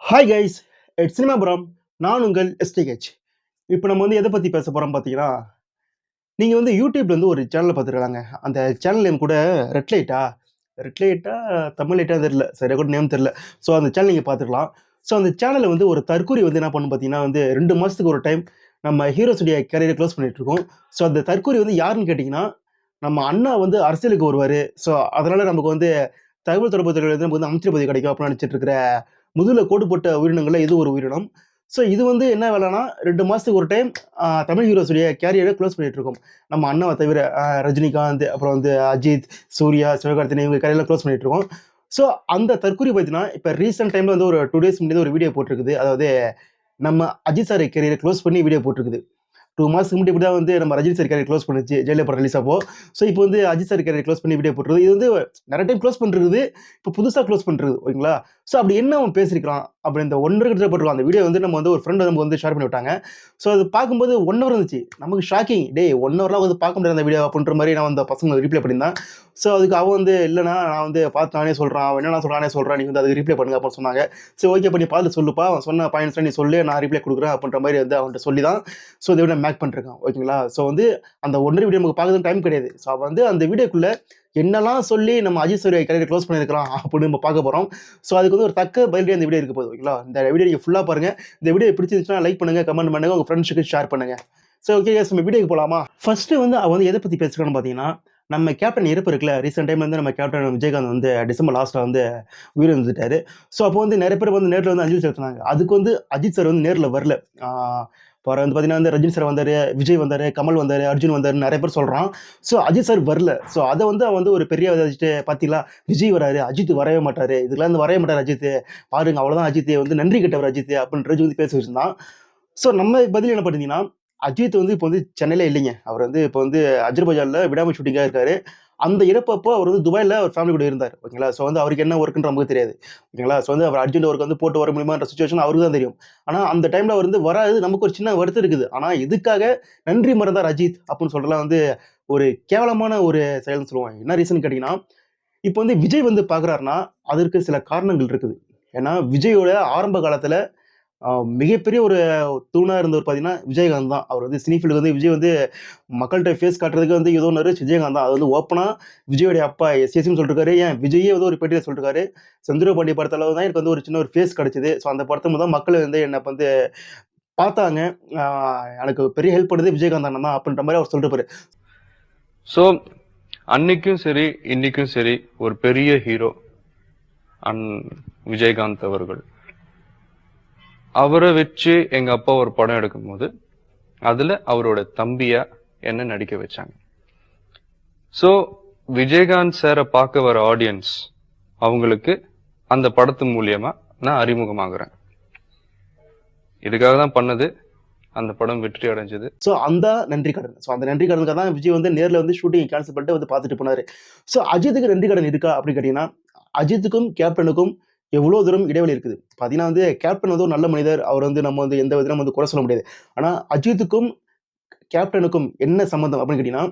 Hi guys, it's சினிமாபுரம். நான் உங்கள் எஸ்டிஹெச். இப்போ நம்ம வந்து எதை பற்றி பேச போகிறோம் பார்த்தீங்கன்னா, நீங்கள் வந்து யூடியூப்ல வந்து ஒரு சேனலை பார்த்துருக்காங்க. அந்த சேனல் நேம் கூட ரெட் லைட்டா ரெட் லைட்டா தமிழ் லைட்டா தெரியல, சரியா கூட நேம் தெரியல. ஸோ அந்த சேனல் நீங்கள் பார்த்துக்கலாம். ஸோ அந்த சேனலில் வந்து ஒரு தற்கூரி வந்து என்ன பண்ணும் பார்த்தீங்கன்னா வந்து 2 மாதத்துக்கு ஒரு டைம் நம்ம ஹீரோஸுடைய கேரியரை க்ளோஸ் பண்ணிட்டு இருக்கோம். ஸோ அந்த தற்கூரி வந்து யாருன்னு கேட்டிங்கன்னா, நம்ம அண்ணா வந்து அரசியலுக்கு வருவார். ஸோ அதனால் நமக்கு வந்து தகவல் தொடர்பு துறையில வந்து நமக்கு வந்து அமைச்சர் பதவி கிடைக்கும் அப்படின்னு நினச்சிட்டு இருக்கிற முதுகுல கோடு போட்ட உயிரினங்கள்ல இது ஒரு உயிரினம். ஸோ இது வந்து என்ன வேலைன்னா 2 மாசத்துக்கு ஒரு டைம் தமிழ் ஹீரோஸுடைய கேரியரை க்ளோஸ் பண்ணிட்டு இருக்கோம். நம்ம அண்ணாவை தவிர ரஜினிகாந்த், அப்புறம் வந்து அஜித், சூர்யா, சிவகார்த்திகேயன் இவங்க கேரியர்லாம் க்ளோஸ் பண்ணிட்டு இருக்கோம். ஸோ அந்த தற்கூரி பார்த்தீங்கன்னா, இப்போ ரீசென்ட் டைம்ல வந்து ஒரு 2 டேஸ் முன்னாடி ஒரு வீடியோ போட்டிருக்குது. அதாவது நம்ம அஜித் சார் கேரியரை க்ளோஸ் பண்ணி வீடியோ போட்டிருக்குது. 2 மாசத்துக்கு முன்னாடி இப்படி தான் வந்து நம்ம ரஜினி சார் கேரியர் க்ளோஸ் பண்ணுச்சு, ஜெயிலர் படம் ரிலீஸ் அப்போ. ஸோ இப்போ வந்து அஜித் சார் கேரியர் க்ளோஸ் பண்ணி வீடியோ போட்டுருக்குது. இது வந்து நிறைய டைம் க்ளோஸ் பண்ணிருக்குது. இப்போ புதுசா க்ளோஸ் பண்ணிருக்குது. ஓகேங்களா? ஸோ அப்படி என்ன அவன் பேசியிருக்கான்? அப்படி இந்த 1 1/2 கிட்ட போட்டுருக்கான். அந்த வீடியோ வந்து நம்ம வந்து ஒரு ஃப்ரெண்ட் நமக்கு வந்து ஷேர் பண்ணி விட்டாங்க. ஸோ அது பார்க்கும்போது 1 ஹவர் இருந்துச்சு. நமக்கு ஷாக்கிங். டேய் 1 ஹவர்லாம் வந்து பார்க்க முடியாது அந்த வீடியோ அப்படின்ற மாரி நான் அந்த பசங்க ரீப்ளை பண்ணியிருந்தேன். ஸோ அதுக்கு அவன் வந்து இல்லண்ணா நான் வந்து பார்த்து நானே சொல்றேன். அவன் என்னண்ணா சொல்றான் நானே சொல்றேன். நீங்க வந்து அதுக்கு ரீப்ளை பண்ணுங்க அப்படின்னு சொன்னாங்க. சரி ஓகே அப்ப நீ பார்த்து சொல்லுப்பா. அவன் சொன்ன பாயிண்ட்ஸ்லாம் நீ சொல்லு. நான் ரீப்ளை குடுக்குறேன் அப்படின்ற மாரி வந்து அவன்ட்ட சொல்லி தான் ஸோ இந்த வீடியோ மேக் பண்ணிருக்கான். ஓகேங்களா? ஸோ வந்து அந்த 1 1/2 வீடியோ நமக்கு பார்க்கறதுக்கு டைம் கிடையாது. ஸோ அவன் வந்து அந்த வீடியோக்குள்ள என்னலாம் சொல்லி நம்ம அஜித் சார் கேரியர் க்ளோஸ் பண்ணியிருக்கலாம் அப்படின்னு நம்ம பார்க்க போறோம். ஸோ அதுக்கு வந்து ஒரு தக்க பதிலடி அந்த வீடியோ இருக்க போகுது. ஓகேங்களா? இந்த வீடியோ நீங்க ஃபுல்லா பாருங்க. இந்த வீடியோ பிடிச்சிருந்துச்சுன்னா லைக் பண்ணுங்க, கமெண்ட் பண்ணுங்க, உங்க ஃப்ரெண்ட்ஸுக்கு ஷேர் பண்ணுங்க. ஸோ ஓகே கேஸ் நம்ம வீடியோக்கு போலாமா? ஃபர்ஸ்ட் வந்து அவன் வந்து எதை பத்தி பேசுறான்னு பார்த்தீங்கன்னா, நம்ம கேப்டன் இறப்பு இருக்குல்ல, ரீசென்ட் டைம்ல வந்து நம்ம கேப்டன் விஜயகாந்த் வந்து டிசம்பர் லாஸ்ட்ல வந்து உயிரிழந்துட்டாரு. ஸோ அப்போ வந்து நிறைய பேர் வந்து நேர்ல வந்து அஞ்சலி செலுத்தினாங்க. அதுக்கு வந்து அஜித் சார் வந்து நேர்ல வரல. ஆ அப்புறம் வந்து பார்த்தீங்கன்னா, வந்து ரஜினி சார் வந்தாரு, விஜய் வந்தாரு, கமல் வந்தாரு, அர்ஜுன் வந்தாருன்னு நெறைய பேர் சொல்றான். ஸோ அஜித் சார் வரல. ஸோ அத வந்து அவன் வந்து ஒரு பெரிய இத வச்சுட்டு பாத்தீங்களா, விஜய் வராரு, அஜித் வரவே மாட்டாரு. இதுக்கெல்லாம் வந்து வரவே மாட்டாரு அஜித்து. பாருங்க அவ்வளோதான் அஜித்து வந்து நன்றி கெட்டவர் அஜித்து அப்படின்னு ரஜி வந்து பேசி வச்சிருந்தான். ஸோ நம்ம பதில் என்ன பார்த்தீங்கன்னா, அஜித் வந்து இப்போ வந்து சென்னையில இல்லைங்க. அவர் வந்து இப்போ வந்து அஜர்பைஜான்ல விடாம ஷூட்டிங்கா இருக்காரு. அந்த இறப்பப்போ அவர் வந்து துபாய்ல அவர் ஃபேமிலி கூட இருந்தார். ஓகேங்களா? ஸோ வந்து அவருக்கு என்ன ஒர்க்ன்னு நமக்கு தெரியாது. ஓகேங்களா? ஸோ வந்து அவர் அர்ஜென்ட் ஒர்க் வந்து போட்டு வர முடியுமான்ற சிச்சுவேஷன் அவருக்கு தான் தெரியும். ஆனா அந்த டைம்ல அவர் வந்து வராது. நமக்கு ஒரு சின்ன வருத்தம் இருக்குது. ஆனா இதுக்காக நன்றி மறந்தார் அஜித் அப்படின்னு சொல்றதெல்லாம் வந்து ஒரு கேவலமான ஒரு செயல்ன்னு சொல்லுவாங்க. என்ன ரீசன் கேட்டீங்கன்னா, இப்போ வந்து விஜய் வந்து பார்க்குறாருன்னா, அதற்கு சில காரணங்கள் இருக்குது. ஏன்னா விஜயோட ஆரம்ப காலத்துல அ மிகப்பெரிய ஒரு தூணா இருந்தவர் பார்த்தீங்கன்னா, விஜயகாந்த் தான். அவர் வந்து சினி ஃபீல்டுக்கு வந்து விஜய் வந்து மக்கள்ட்ட ஃபேஸ் காட்டுறதுக்கு வந்து ஏதோ ஒண்ணு விஜயகாந்த் தான். அது வந்து ஓப்பனா விஜயோடைய அப்பா எஸ்.எஸ்ன்னு சொல்லிருக்காரு. ஏன் விஜயே வந்து ஒரு பேட்டியில சொல்லிருக்காரு. செந்தூர பாண்டிய படத்துல தான் எனக்கு வந்து ஒரு சின்ன ஒரு ஃபேஸ் கிடைச்சது. ஸோ அந்த படத்து மூலம் தான் மக்கள் வந்து என்ன வந்து பார்த்தாங்க. ஆ எனக்கு பெரிய ஹெல்ப் பண்ணது விஜயகாந்த் அண்ணன் தான் அப்படின்ற மாரி அவர் சொல்லிருப்பாரு. ஸோ அன்னைக்கும் சரி இன்னைக்கும் சரி ஒரு பெரிய ஹீரோ அன் விஜயகாந்த் அவர்கள். அவரை வச்சு எங்க அப்பா ஒரு படம் எடுக்கும்போது அதுல அவரோட தம்பியா என்ன நடிக்க வச்சாங்க. ஸோ விஜயகாந்த் சாரை பார்க்க வர ஆடியன்ஸ் அவங்களுக்கு அந்த படத்து மூலியமா நான் அறிமுகமாகுறேன். இதுக்காக தான் பண்ணது. அந்த படம் வெற்றி அடைஞ்சது. ஸோ அந்த நன்றி கடன். ஸோ அந்த நன்றி கடனுக்காக தான் விஜய் வந்து நேர்ல வந்து ஷூட்டிங் கேன்சல் பண்ணிட்டு வந்து பார்த்துட்டு போனாரு. ஸோ அஜித்துக்கு நன்றி கடன் இருக்கா அப்படின்னு கேட்டீங்கன்னா, அஜித்துக்கும் கேப்டனுக்கும் எவ்வளோ தூரம் இடைவெளி இருக்குது. பார்த்தீங்கன்னா வந்து கேப்டன் வந்து ஒரு நல்ல மனிதர். அவர் வந்து நம்ம வந்து எந்த விதத்திலும் வந்து குறை சொல்ல முடியாது. ஆனா அஜித்துக்கும் கேப்டனுக்கும் என்ன சம்மந்தம் அப்படின்னு கேட்டீங்கன்னா,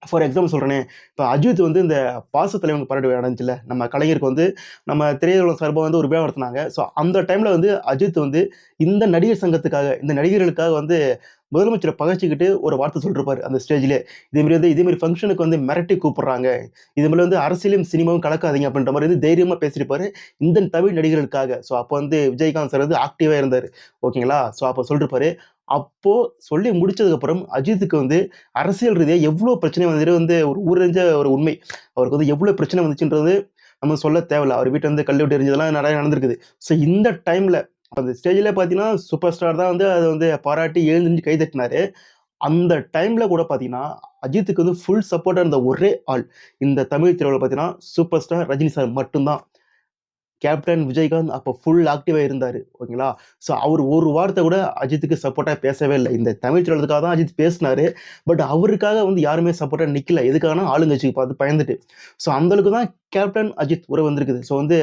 ஃபார் எக்ஸாம்பிள் சொல்றேனே, இப்ப அஜித் வந்து இந்த பாசத்தலைவன் பரேடு நடந்துச்சுல்ல, நம்ம கலைஞருக்கு வந்து நம்ம திரையுலகம் சார்பா வந்து ஒரு விழா நடத்துனாங்க. ஸோ அந்த டைம்ல வந்து அஜித் வந்து இந்த நடிகர் சங்கத்துக்காக, இந்த நடிகர்களுக்காக வந்து முதலமைச்சர பகச்சுக்கிட்டு ஒரு வார்த்தை சொல்லிருப்பாரு அந்த ஸ்டேஜ்லயே. இதே மாரி ஃபங்ஷனுக்கு வந்து மிரட்டி கூப்பிடுறாங்க. இது மாரி வந்து அரசியலும், சினிமாவும் கலக்காதீங்க அப்படின்ற மாரி வந்து தைரியமா பேசியிருப்பாரு. இந்த தமிழ் நடிகர்களுக்காக. ஸோ அப்ப வந்து விஜயகாந்த் சார் வந்து ஆக்டிவா இருந்தாரு. ஓகேங்களா? ஸோ அப்ப சொல்லிருப்பாரு. அப்போ சொல்லி முடிச்சதுக்கப்புறம் அஜித்துக்கு வந்து அரசியல் ரீதியா எவ்ளோ பிரச்சனை வந்துட்டு வந்து ஒரு ஊரறிஞ்ச ஒரு உண்மை. அவருக்கு வந்து எவ்ளோ பிரச்சனை வந்துச்சுன்றது நம்ம சொல்ல தேவையில்ல. அவர் வீட்ல வந்து கல்லு விட்டு எறிஞ்சதெல்லாம் நெறைய நடந்திருக்குது. ஸோ இந்த டைம்ல அந்த ஸ்டேஜ்ல பார்த்தீங்கன்னா, சூப்பர் ஸ்டார் தான் வந்து அத வந்து பாராட்டி எழுந்திரிஞ்சு கை தட்டினாரு. அந்த டைம்ல கூட பார்த்தீங்கன்னா, அஜித்துக்கு வந்து ஃபுல் சப்போர்ட்டா இருந்த ஒரே ஆள், இந்த தமிழ் திரையுலகில பார்த்தீங்கன்னா, சூப்பர் ஸ்டார் ரஜினி சார் மட்டும் தான். கேப்டன் விஜயகாந்த் அப்போ ஃபுல் ஆக்டிவா இருந்தாரு. ஓகேங்களா? ஸோ அவரு ஒரு வார்த்தை கூட அஜித்துக்கு சப்போர்ட்டா பேசவே இல்ல. இந்த தமிழ் திரையுலகத்துக்காக தான் அஜித் பேசினாரு. பட் அவருக்காக வந்து யாருமே சப்போர்ட்டா நிக்கல. எதுக்காகன்னா ஆளுங்கட்சிக்கு பார்த்து பயந்துட்டு. ஸோ அந்த அளவுக்கு தான் கேப்டன் அஜித் உறவு வந்திருக்குது. ஸோ வந்து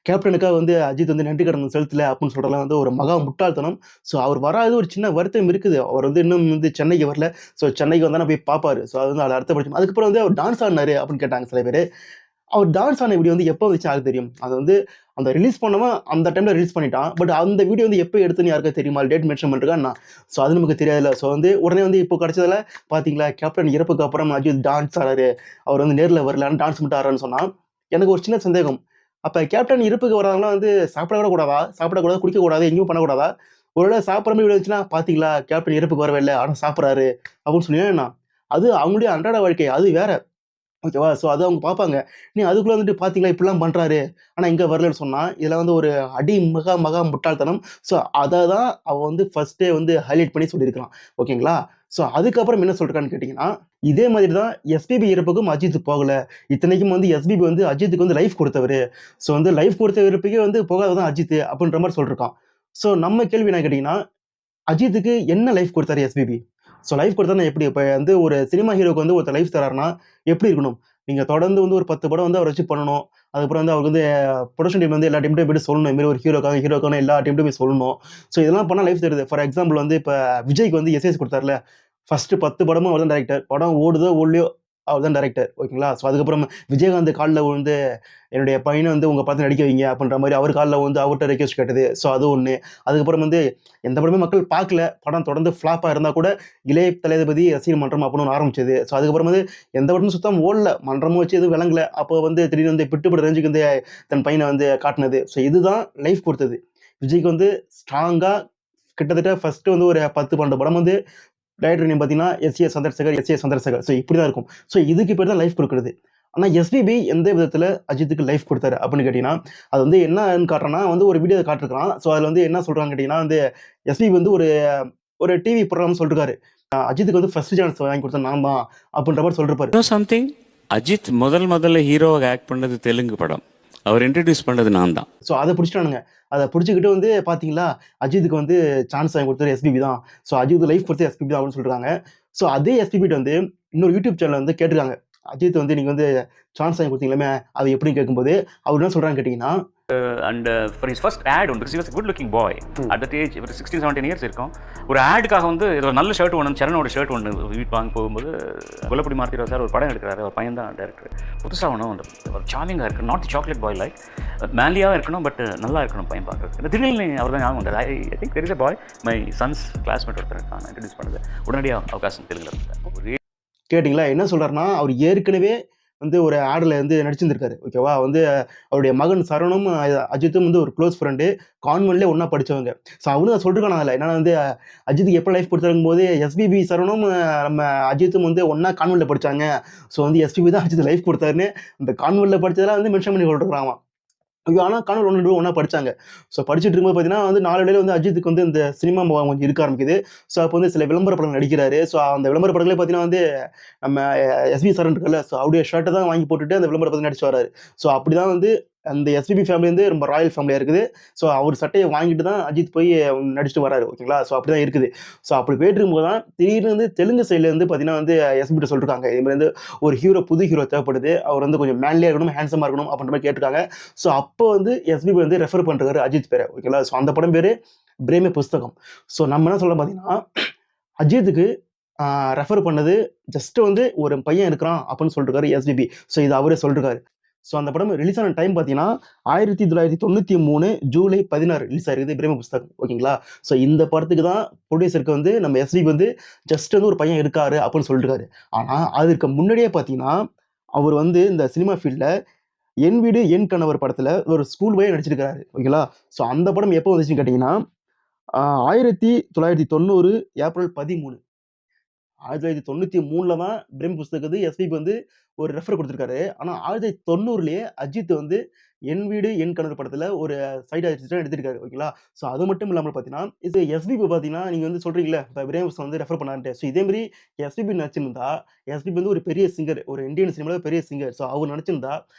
கேப்டனுக்காக வந்து அஜித் வந்து நன்றி கடன் செலுத்தல அப்படின்னு சொல்றதெல்லாம் வந்து ஒரு மகா முட்டாள்தனம். ஸோ அவர் வராதது ஒரு சின்ன வருத்தம் இருக்குது. அவர் வந்து இன்னும் வந்து சென்னைக்கு வரல. ஸோ சென்னைக்கு வந்தா போய் பார்ப்பாரு. ஸோ அது வந்து அது அடுத்த பட்சம். அதுக்கப்புறம் வந்து அவர் டான்ஸ் ஆடுனாரு அப்படின்னு கேட்டாங்க சில பேரு. அவர் டான்ஸ் ஆன வீடியோ வந்து எப்போ வந்துச்சு யாருக்கு தெரியும்? அது வந்து அந்த ரிலீஸ் பண்ணவன் அந்த டைம்ல ரிலீஸ் பண்ணிட்டான். பட் அந்த வீடியோ வந்து எப்போ எடுத்துன்னு யாருக்கா தெரியுமா? டேட் மென்ஷன் பண்ணிருக்கா என்ன? ஸோ அது நமக்கு தெரியாதுல்ல. ஸோ வந்து உடனே வந்து இப்போ கிடைச்சதுல பார்த்தீங்களா, கேப்டன் இறப்புக்கு அப்புறம் அஜித் டான்ஸ் ஆடுறாரு. அவர் வந்து நேர்ல வரல. ஆனா டான்ஸ் மட்டும் ஆடுறாருன்னு சொன்னா, எனக்கு ஒரு சின்ன சந்தேகம். அப்ப கேப்டன் இறப்புக்கு வர்றவங்கலாம் வந்து சாப்பிட கூட கூடாதா? சாப்பிடக்கூடாது, குடிக்கக்கூடாது, எங்கேயும் பண்ணக்கூடாதா? ஒருவேளை சாப்பிடுற மாரி வீடியோ வந்துச்சுன்னா, பார்த்தீங்களா கேப்டன் இறப்புக்கு வரவே இல்ல. ஆனா சாப்பிடுறாரு அப்படின்னு சொன்னீங்கன்னா என்ன? அது அவங்களுடைய அன்றாட வாழ்க்கை. அது வேற. ஓகேவா? ஸோ அத அவங்க பார்ப்பாங்க. நீங்க அதுக்குள்ள வந்துட்டு பார்த்தீங்களா, இப்படிலாம் பண்றாரு. ஆனா இங்க வரலன்னு சொன்னா, இதுல வந்து ஒரு மகா மகா முட்டாள்தனம். ஸோ அத தான் அவ வந்து ஃபர்ஸ்ட்டே வந்து ஹைலைட் பண்ணி சொல்லியிருக்கான். ஓகேங்களா? ஸோ அதுக்கப்புறம் என்ன சொல்றான்னு கேட்டீங்கன்னா, இதே மாதிரி தான் எஸ்பிபி இறப்புக்கும் அஜித் போகல. இத்தனைக்கும் வந்து எஸ்பிபி வந்து அஜித்துக்கு வந்து லைஃப் குடுத்தவரு. ஸோ வந்து லைஃப் குடுத்த இறப்புக்கே வந்து போகாதவன் தான் அஜித் அப்படின்ற மாரி சொல்லிருக்கான். ஸோ நம்ம கேள்வி என்ன கேட்டீங்கன்னா, அஜித்துக்கு என்ன லைஃப் குடுத்தாரு எஸ்பிபி? ஸோ லைஃப் குடுத்தாருன்னா எப்படி? இப்ப வந்து ஒரு சினிமா ஹீரோக்கு வந்து ஒருத்தர் லைஃப் தராருன்னா, எப்படி இருக்கணும்? நீங்க தொடர்ந்து வந்து ஒரு 10 படம் வந்து அவர வச்சு பண்ணணும். அதுக்கப்புறம் வந்து அவருக்கு வந்து புரொடக்ஷன் டீம் வந்து எல்லா டீம்ட்டயும் போயிட்டு சொல்லணும். இந்த மாரி ஒரு ஹீரோக்கான எல்லா டீம்ட்டயும் போய் சொல்லணும். ஸோ இதெல்லாம் பண்ணா லைஃப் தருது. ஃபார் எக்ஸாம்பிள் வந்து இப்ப விஜய்க்கு வந்து எஸ்ஏஎஸ் குடுத்தார்ல. ஃபர்ஸ்ட் 10 படமும் அவர் தான் டைரக்டர். படம் ஓடுதோ, ஓடலையோ அவர் தான் டைரக்டர். ஓகேங்களா? ஸோ அதுக்கப்புறம் விஜயகாந்த் கால்ல விழுந்து, என்னுடைய பையன வந்து உங்க படத்துல நடிக்க வைங்க அப்படின்ற மாரி அவர் கால்ல விழுந்து அவர்ட்ட ரிக்வெஸ்ட் கேட்டது. ஸோ அது ஒண்ணு. அதுக்கப்புறம் வந்து எந்த படமே மக்கள் பார்க்கல. படம் தொடர்ந்து ஃப்ளாப்பா இருந்தா கூட, இளைய தளபதி ரசிகர் மன்றம் அப்படின்னு ஒண்ணு ஆரம்பிச்சது. ஸோ அதுக்கப்புறம் வந்து எந்த படமும் சுத்தமா ஓடல. மன்றமும் வச்சு எதுவும் விளங்கல. அப்போ வந்து திடீர்னு வந்து பிட்டுப்பட ரேஞ்சுக்கு வந்து தன் பையன வந்து காட்டுனது. ஸோ இதுதான் லைஃப் குடுத்தது. விஜய்க்கு வந்து ஸ்ட்ராங்கா கிட்டத்தட்ட ஃபர்ஸ்ட் வந்து ஒரு 10, 12 படம் வந்து டைரக்டர் நேம் பார்த்தீங்கன்னா, எஸ்.ஏ. சந்திரசேகர். ஸோ இப்படிதான் இருக்கும். ஸோ இதுக்கு பேர் தான் லைஃப் குடுக்குறது. ஆனா எஸ்பிபி எந்த விதத்துல அஜித்துக்கு லைஃப் குடுத்தாரு அப்படின்னு கேட்டீங்கன்னா, அது வந்து என்னன்னு காட்டுறான்னா, வந்து ஒரு வீடியோ காட்டிருக்கான். ஸோ அதுல வந்து என்ன சொல்றாங்கன்னு கேட்டீங்கன்னா வந்து, எஸ்பிபி வந்து ஒரு ஒரு டிவி ப்ரோகிராம் சொல்லிருக்காரு. அஜித்துக்கு வந்து ஃபர்ஸ்ட் சான்ஸ் வாங்கி குடுத்தது நான் தான் அப்படின்ற மாரி சொல்லிருப்பாரு. சம்திங் அஜித் முதல்ல ஹீரோவாக ஆக்ட் பண்ணது தெலுங்கு படம். அவர் இன்ட்ரடியூஸ் பண்ணது நான் தான். ஸோ அத புடிச்சுட்டானுங்க. அத புடிச்சுக்கிட்டு வந்து பார்த்தீங்களா, அஜித்துக்கு வந்து சான்ஸ் வாங்கி குடுத்தது எஸ்பிபி தான். ஸோ அஜித் லைஃப் குடுத்தது எஸ்பிபி தான் அப்படின்னு சொல்லிருக்காங்க. ஸோ அதே எஸ்பிபிட்ட வந்து இன்னொரு யூடியூப் சேனல்ல வந்து கேட்டிருக்காங்க. அஜித் வந்து நீங்க வந்து சான்ஸ் வாங்கி குடுத்தீங்களாமே, அது எப்படின்னு கேட்கும்போது, அவர் என்ன சொல்றாருன்னு கேட்டீங்கன்னா, and for his first ad on because he was a good looking boy at that age ஒரு 16 17 இயர்ஸ் இருக்கும். ஒரு ஆடுக்காக வந்து ஏதோ நல்ல ஷர்ட் ஒன்று சரணோட ஷர்ட் ஒன்று வீட்டு வாங்க போகும்போது குலப்படி மார்த்திராவ் சார் ஒரு படம் எடுக்கிறாரு. அவர் பையன் தான் டேரக்டர். புதுசாக ஒன்றும் அந்த ஒரு சாமிங்காக இருக்கணும், நாட் சாக்லேட் பாய் லைக் மேலியாக இருக்கணும், பட் நல்லா இருக்கணும் பையன் பார்க்குறது. திடீர்னு அவர் தான் ஞாபகம் வந்தார். I think there is a bye my sons classmate ஒருத்தர் நான் இன்ட்ரடியூஸ் பண்ணது. உடனடியாக அவகாசம் தெலுங்குல இருந்தேன். கேட்டீங்களா? என்ன சொல்றாருன்னா, அவர் ஏற்கனவே வந்து ஒரு ஆடுல வந்து நடிச்சிருந்திருக்காரு. ஓகேவா? வந்து அவருடைய மகன் சரணும், அஜித்தும் வந்து ஒரு க்ளோஸ் ஃப்ரெண்டு. கான்வென்ட்லயே ஒண்ணா படிச்சவங்க. ஸோ அவனும் அத சொல்லிருக்கான் அதுல. என்னன்னா வந்து அஜித்துக்கு எப்ப லைஃப் குடுத்தாருங்கும்போது, எஸ்பிபி சரணும் நம்ம அஜித்தும் வந்து ஒண்ணா கான்வென்ட்ல படிச்சாங்க. ஸோ வந்து எஸ்பிபி தான் அஜித்துக்கு லைஃப் குடுத்தாருன்னு அந்த கான்வென்ட்ல படிச்சதெல்லாம் வந்து மென்ஷன் பண்ணி சொல்லிருக்கான் அவன். ஐயோ! ஆனா கான்வென்ட் 1, 2 ஒண்ணா படிச்சாங்க. ஸோ படிச்சுட்டு இருக்கும்போது பார்த்தீங்கன்னா, வந்து நாளடைவில வந்து அஜித்துக்கு வந்து இந்த சினிமா மோகம் கொஞ்சம் இருக்க ஆரம்பிக்குது. ஸோ அப்போ வந்து சில விளம்பர படங்கள் நடிக்கிறாரு. ஸோ அந்த விளம்பர படங்களே பார்த்தீங்கன்னா வந்து நம்ம எஸ்பி சரண் இருக்குல்ல, ஸோ அவருடைய ஷர்ட்ட தான் வாங்கி போட்டுட்டு அந்த விளம்பர படத்துல நடிச்சு வராரு. ஸோ அப்படிதான் வந்து அந்த எஸ்பிபி ஃபேமிலி வந்து ரொம்ப ராயல் ஃபேமிலியா இருக்குது. ஸோ அவர் சட்டைய வாங்கிட்டு தான் அஜித் போய் நடிச்சுட்டு வராரு. ஓகேங்களா? ஸோ அப்படிதான் இருக்குது. ஸோ அப்படி போயிட்டு இருக்கும்போது தான் திடீர்னு வந்து தெலுங்கு சைட்ல இருந்து பார்த்தீங்கன்னா வந்து எஸ்பிட்ட சொல்லிருக்காங்க. இது மாரி வந்து ஒரு புது ஹீரோ தேவைப்படுது. அவர் வந்து கொஞ்சம் மேன்லியா இருக்கணும், ஹேண்ட்ஸமா இருக்கணும் அப்படின்ற மாரி கேட்டுருக்காங்க. ஸோ அப்போ வந்து எஸ்பிபி வந்து ரெஃபர் பண்றாரு அஜித் பேர. ஓகேங்களா? ஸோ அந்த படம் பேரு பிரேம புஸ்தகம். ஸோ நம்ம என்ன சொல்றோம் பார்த்தீங்கன்னா, அஜித்துக்கு ரெஃபர் பண்ணது ஜஸ்ட் வந்து ஒரு பையன் இருக்கிறான் அப்படின்னு சொல்லிருக்காரு எஸ்பிபி. ஸோ இது அவரே சொல்லிருக்காரு. ஸோ அந்த படம் ரிலீஸ் ஆன டைம் பார்த்தீங்கன்னா, 1993 ஜூலை 16 ரிலீஸ் ஆயிருக்குது பிரேம புஸ்தகம். ஓகேங்களா? ஸோ இந்த படத்துக்கு தான் ப்ரொடியூசருக்கு வந்து நம்ம எஸ்பிபி வந்து ஜஸ்ட் வந்து ஒரு பையன் இருக்காரு அப்படின்னு சொல்லிருக்காரு. ஆனா அதற்கு முன்னாடியே பார்த்தீங்கன்னா, அவர் வந்து இந்த சினிமா ஃபீல்ட்ல என் வீடு என் கணவர் படத்துல ஒரு ஸ்கூல் பாயா நடிச்சிருக்காரு. ஓகேங்களா? ஸோ அந்த படம் எப்போ வந்துச்சுன்னு கேட்டீங்கன்னா, 1990 ஏப்ரல் 13. 1993ல தான் பிரேம் புஸ்தகத்துக்கு எஸ்பிபி வந்து ஒரு ரெஃபர் குடுத்திருக்காரு. ஆனா 1990லயே அஜித் வந்து என் வீடு என் கணவர் படத்துல ஒரு சைடு அசிஸ்டன்ட் எடுத்திருக்காரு. ஓகேங்களா? ஸோ அது மட்டும் இல்லாம பார்த்தீங்கன்னா, இது எஸ்பிபி பார்த்தீங்கன்னா, நீங்க வந்து சொல்றீங்கல்ல, இப்ப பிரேம் புஸ்தகம் வந்து ரெஃபர் பண்ணாருன்ட்டு. ஸோ இதே மாரி எஸ்பிபி நடிச்சிருந்தா, எஸ்பிபி வந்து ஒரு பெரிய சிங்கர். ஒரு இந்தியன் சினிமால பெரிய சிங்கர். ஸோ அவர் நடிச்சிருந்தா,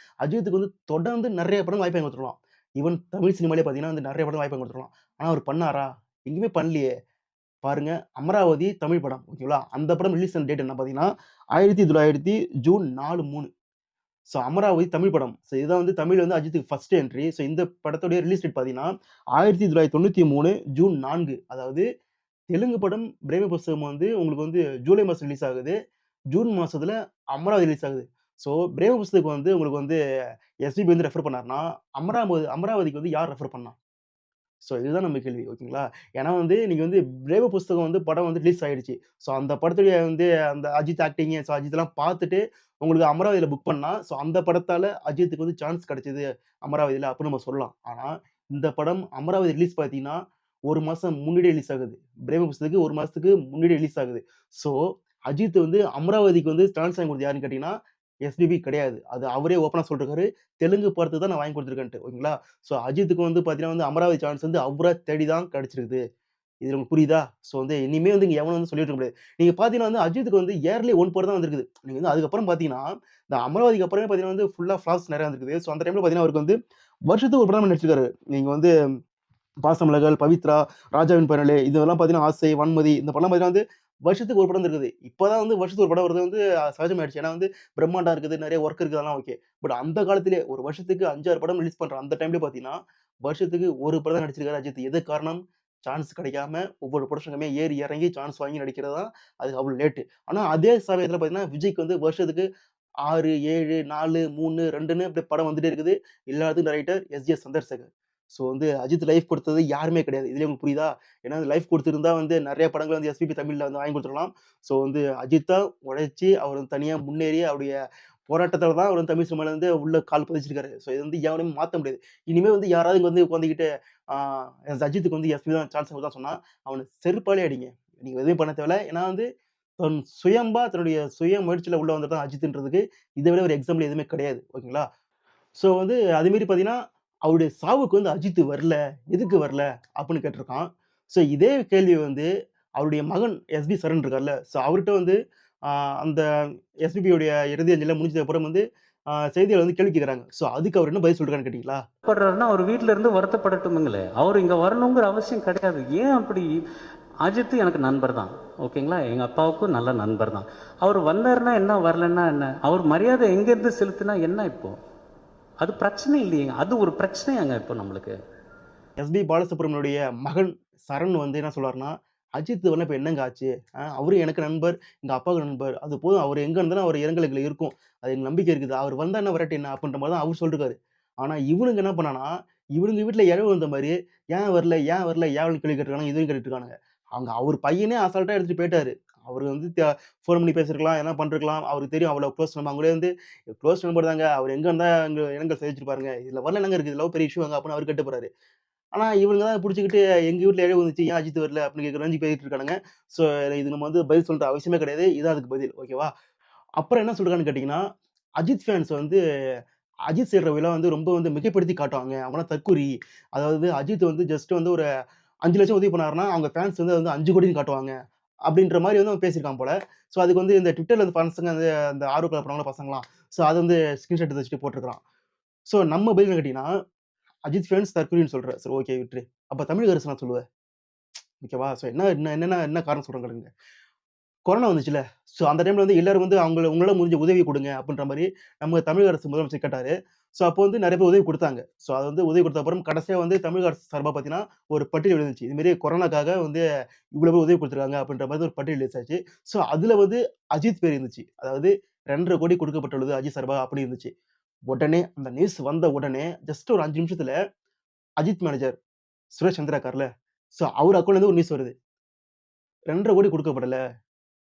அஜித்துக்கு வந்து தொடர்ந்து நெறைய படம் வாய்ப்பு வாங்கி குடுத்துருக்கலாம். ஈவன் தமிழ் சினிமாலயே பார்த்தீங்கன்னா, வந்து நெறைய படம் வாய்ப்பு வாங்கி குடுத்துருக்கலாம். ஆனா அவர் பண்ணாரா? எங்கேயுமே பண்ணலையே! பாருங்க. அமராவதி தமிழ் படம். ஓகேங்களா? அந்த படம் ரிலீஸ் ஆன டேட் என்ன பார்த்தீங்கன்னா, 1900 ஜூன் 4, 3. ஸோ அமராவதி தமிழ் படம். ஸோ இதுதான் வந்து தமிழ்ல வந்து அஜித்துக்கு ஃபர்ஸ்ட் என்ட்ரி. ஸோ இந்த படத்துடைய ரிலீஸ் டேட் பார்த்தீங்கன்னா, 1993 ஜூன் 4. அதாவது தெலுங்கு படம் பிரேம புஸ்தகம் வந்து உங்களுக்கு வந்து ஜூலை மாசம் ரிலீஸ் ஆகுது. ஜூன் மாசத்துல அமராவதி ரிலீஸ் ஆகுது. ஸோ பிரேம புஸ்தகம் வந்து உங்களுக்கு வந்து எஸ்பிபி வந்து ரெஃபர் பண்ணாருன்னா, அமராவதிக்கு வந்து யார் ரெஃபர் பண்ணா? ஸோ இதுதான் நம்ம கேள்வி. ஓகேங்களா? ஏன்னா வந்து நீங்க வந்து பிரேவ புஸ்தகம் வந்து படம் வந்து ரிலீஸ் ஆயிடுச்சு. ஸோ அந்த படத்துடைய வந்து அந்த அஜித் ஆக்டிங், ஸோ அஜித்லாம் பார்த்துட்டு உங்களுக்கு அமராவதியில புக் பண்ணா, ஸோ அந்த படத்தால அஜித்துக்கு வந்து சான்ஸ் கிடைச்சது அமராவதியில அப்படின்னு நம்ம சொல்லலாம். ஆனா இந்த படம் அமராவதி ரிலீஸ் பார்த்தீங்கன்னா, 1 மாசம் முன்னாடியே ரிலீஸ் ஆகுது. பிரேம புஸ்தகத்துக்கு 1 மாசத்துக்கு முன்னாடியே ரிலீஸ் ஆகுது. ஸோ அஜித் வந்து அமராவதிக்கு வந்து சான்ஸ் வாங்கி கொடுத்தது யாருன்னு கேட்டீங்கன்னா, எஸ்பிபி கிடையாது. அது அவரே ஓப்பனா சொல்லிருக்காரு. தெலுங்கு படத்துக்கு தான் நான் வாங்கி குடுத்துருக்கேன்ட்டு. ஓகேங்களா? ஸோ அஜித்துக்கு வந்து பார்த்தீங்கன்னா வந்து அமராவதி சான்ஸ் வந்து அவரா தேடி தான் கிடைச்சிருக்குது. இது உங்களுக்கு புரியுதா? ஸோ வந்து இனிமே வந்து இங்க எவனும் வந்து சொல்லிட்டு இருக்க முடியாது. நீங்க பார்த்தீங்கன்னா வந்து அஜித்துக்கு வந்து இயர்லி 1 படம் தான் வந்திருக்குது. நீங்க வந்து அதுக்கப்புறம் பார்த்தீங்கன்னா, இந்த அமராவதிக்கு அப்புறமே பார்த்தீங்கன்னா வந்து ஃபுல்லா ஃப்ளாப்ஸ் நெறைய வந்திருக்குது. ஸோ அந்த டைம்ல பார்த்தீங்கன்னா, அவருக்கு வந்து வருஷத்துக்கு ஒரு படம் நடிச்சிருக்காரு. நீங்க வந்து பாசமலர்கள், பவித்ரா, ராஜாவின் பயணலே இதெல்லாம் பார்த்தீங்கன்னா, ஆசை, வான்மதி இந்த படம்லாம் பார்த்தீங்கன்னா வந்து வருஷத்துக்கு ஒரு படம் இருக்குது. இப்பதான் வந்து வருஷத்துக்கு ஒரு படம் வருது வந்து சகஜமாயிடுச்சு. ஏன்னா வந்து பிரம்மாண்டம் இருக்குது, நெறைய ஒர்க் இருக்குது அதெல்லாம் ஓகே. பட் அந்த காலத்திலே ஒரு வருஷத்துக்கு 5, 6 படம் ரிலீஸ் பண்ற அந்த டைம்லயே பார்த்தீங்கன்னா, வருஷத்துக்கு ஒரு படம் தான் நடிச்சிருக்காரு அஜித். எதுக்கு காரணம்? சான்ஸ் கிடைக்காம ஒவ்வொரு ப்ரொடக்ஷனுமே ஏறி இறங்கி சான்ஸ் வாங்கி நடிக்கிறது தான் அதுக்கு அவ்வளோ லேட்டு. ஆனா அதே சமயத்தில பார்த்தீங்கன்னா, விஜய்க்கு வந்து வருஷத்துக்கு 6, 7, 4, 3, 2ன்னு அப்படியே படம் வந்துட்டே இருக்குது. எல்லாத்துக்கும் டைரக்டர் எஸ்.ஜே. சந்திரசேகர். ஸோ வந்து அஜித் லைஃப் கொடுத்தது யாருமே கிடையாது. இதுலயே உங்களுக்கு புரியுதா? ஏன்னா லைஃப் குடுத்திருந்தா வந்து நெறைய படங்கள் வந்து எஸ்பிபி தமிழ்ல வந்து வாங்கி குடுத்துருக்கலாம். ஸோ வந்து அஜித் தான் உழைச்சு அவர் வந்து தனியா முன்னேறி அவருடைய போராட்டத்தால தான் அவர் வந்து தமிழ் சினிமால வந்து உள்ள கால் பதிச்சிருக்காரு. ஸோ இது வந்து எவனையும் மாத்த முடியாது. இனிமே வந்து யாராவது இங்க வந்து உட்காந்துக்கிட்டு ஆ அஜித்துக்கு வந்து எஸ்பிபி தான் சான்ஸ் தான் சொன்னா, அவன செருப்பாலே அடிங்க. நீங்க எதுவுமே பண்ண தேவையில்ல. ஏன்னா வந்து சுயம்பா தன்னுடைய சுய முயற்சியில உள்ள வந்தது தான் அஜித்ன்றதுக்கு இத விட ஒரு எக்ஸாம்பிள் எதுவுமே கிடையாது. ஓகேங்களா? ஸோ வந்து அது மாரி பார்த்தீங்கன்னா, அவருடைய சாவுக்கு வந்து அஜித் வரல. எதுக்கு வரல? அப்டின்னு கேட்டிருக்கான். ஸோ இதே கேள்வி வந்து அவருடைய மகன் எஸ்பி சரண் இருக்கார்ல. ஸோ அவர்ட்ட வந்து ஆ அந்த எஸ்பிபியுடைய இறுதி அஞ்சலிலாம் முடிஞ்சதுக்கு அப்புறம் வந்து செய்தியாளர் வந்து கேள்வி கேட்குறாங்க. ஸோ அதுக்கு அவர் என்ன பதில் சொல்றாருன்னு கேட்டீங்களா? படுறாருன்னா அவர் வீட்ல இருந்து வருத்தப்படட்டுமுங்களே. அவர் இங்க வரணுங்கிற அவசியம் கிடையாது. ஏன் அப்படி? அஜித் எனக்கு நண்பர் தான். ஓகேங்களா? எங்க அப்பாவுக்கும் நல்ல நண்பர் தான். அவர் வந்தாருன்னா என்ன, வரலன்னா என்ன? அவர் மரியாதை எங்கேருந்து செலுத்தினா என்ன இப்போ? அது பிரச்சனை இல்லையேங்க. அது ஒரு பிரச்சனையாங்க இப்போ நம்மளுக்கு. எஸ்பி பாலசுப்ரமணியனுடைய மகன் சரண் வந்து என்ன சொல்றாருன்னா, "அஜித் வரல இப்ப என்னங்க ஆச்சு? அவரும் எனக்கு நண்பர், எங்க அப்பாவுக்கு நண்பர். அது போதும் அவர் எங்க இருந்தாலும் அவர் இரங்கல் எங்களுக்கு இருக்கும். அது எங்களுக்கு நம்பிக்கை இருக்குது. அவர் வந்தா என்ன வராட்டி என்ன?" அப்படின்ற மாரி தான் அவரு சொல்லிருக்காரு. ஆனா இவனுங்க என்ன பண்ணானா, இவனுங்க வீட்ல இழவு வந்த மாரி, "ஏன் வரல? ஏன் வரல? ஏன் கேள்வி கேட்டுருக்கானுங்க, இதுவும் கேட்டுட்டு இருக்கானுங்க." அவங்க அவர் பையனே அசால்ட்டா எடுத்துட்டு போயிட்டாரு. அவரு வந்து ஃபோன் பண்ணி பேசியிருக்கலாம், எதனா பண்ணிருக்கலாம். அவருக்கு தெரியும் அவ்வளோ க்ளோஸ் நண்பர். அவங்களே வந்து க்ளோஸ் நண்பர் தாங்க. அவர் எங்க இருந்தா அங்க இரங்கல் தெரிவிச்சிருப்பாருங்க. இதுல வரல என்னங்க இருக்குது? இதெல்லாம் பெரிய இஷ்யூவாங்க அப்படின்னு அவரு கேட்டு போறாரு. ஆனா, இவனுங்க தான் புடிச்சுக்கிட்டு, எங்க வீட்ல இழவு வந்துச்சு. ஏன் அஜித் வரல? அப்படின்னு கேட்கிற ரேஞ்சுக்கு பேசிட்டு இருக்கானுங்க. ஸோ, இது நம்ம வந்து பதில் சொல்ற அவசியமே கிடையாது. இதான் அதுக்கு பதில். ஓகேவா? அப்புறம் என்ன சொல்றாங்கன்னு கேட்டீங்கன்னா, அஜித் ஃபேன்ஸ் வந்து அஜித் செய்ற விழா வந்து ரொம்ப வந்து மிகைப்படுத்தி காட்டுவாங்க. அவன்லாம் தற்குறி. அதாவது அஜித் வந்து ஜஸ்ட் வந்து ஒரு 5,00,000 உதவி பண்ணாருன்னா, அவங்க ஃபேன்ஸ் வந்து 5,00,00,000ன்னு காட்டுவாங்க. அப்படின்ற மாரி வந்து அவன் பேசியிருக்கான் போல. ஸோ, அதுக்கு வந்து இந்த Twitterல இந்த பசங்க வந்து அந்த ஆர்வக்கோளாறு படங்கள பசங்கலாம். ஸோ, அத வந்து ஸ்கிரீன்ஷாட் எடுத்து வச்சுட்டு போட்டுருக்கான். ஸோ, நம்ம பதில் என்ன கேட்டீங்கன்னா, அஜித் ஃபேன்ஸ் தற்குறின்னு சொல்ற. சரி ஓகே விட்டுரு. அப்ப தமிழக அரசு என்ன சொல்லுவ? ஓகேவா? ஸோ என்ன காரணம் சொல்றேன் கேளுங்க. கொரோனா வந்துச்சுல்ல. ஸோ அந்த டைம்ல வந்து எல்லாரும் வந்து உங்களால முடிஞ்ச உதவிய குடுங்க அப்டின்ற மாரி நம்ம தமிழக அரசு முதலமைச்சர் கேட்டாரு. ஸோ அப்போ வந்து நெறைய பேர் உதவி குடுத்தாங்க. ஸோ அது வந்து உதவி குடுத்த அப்புறம் கடைசியா வந்து தமிழக அரசு சார்பா பார்த்தீங்கன்னா, ஒரு பட்டியல் எழுந்துச்சு. இது மாரி கொரோனாக்காக வந்து இவ்வளோ பேர் உதவி குடுத்துருக்காங்க அப்டின்ற மாரி ஒரு பட்டியல் ரிலீஸ் ஆச்சு. ஸோ அதுல வந்து அஜித் பேர் இருந்துச்சு. அதாவது 2,50,00,000 கோடி கொடுக்கப்பட்டுள்ளது அஜித் சார்பா அப்டி இருந்துச்சு. உடனே அந்த நியூஸ் வந்த உடனே ஜஸ்ட் ஒரு 5 நிமிஷத்துல அஜித் மேனேஜர் சுரேஷ் சந்திரா இருக்கார்ல. ஸோ அவர் அக்கவுண்ட்லருந்து ஒரு நியூஸ் வருது. 2,50,00,000 கோடி கொடுக்கப்படல.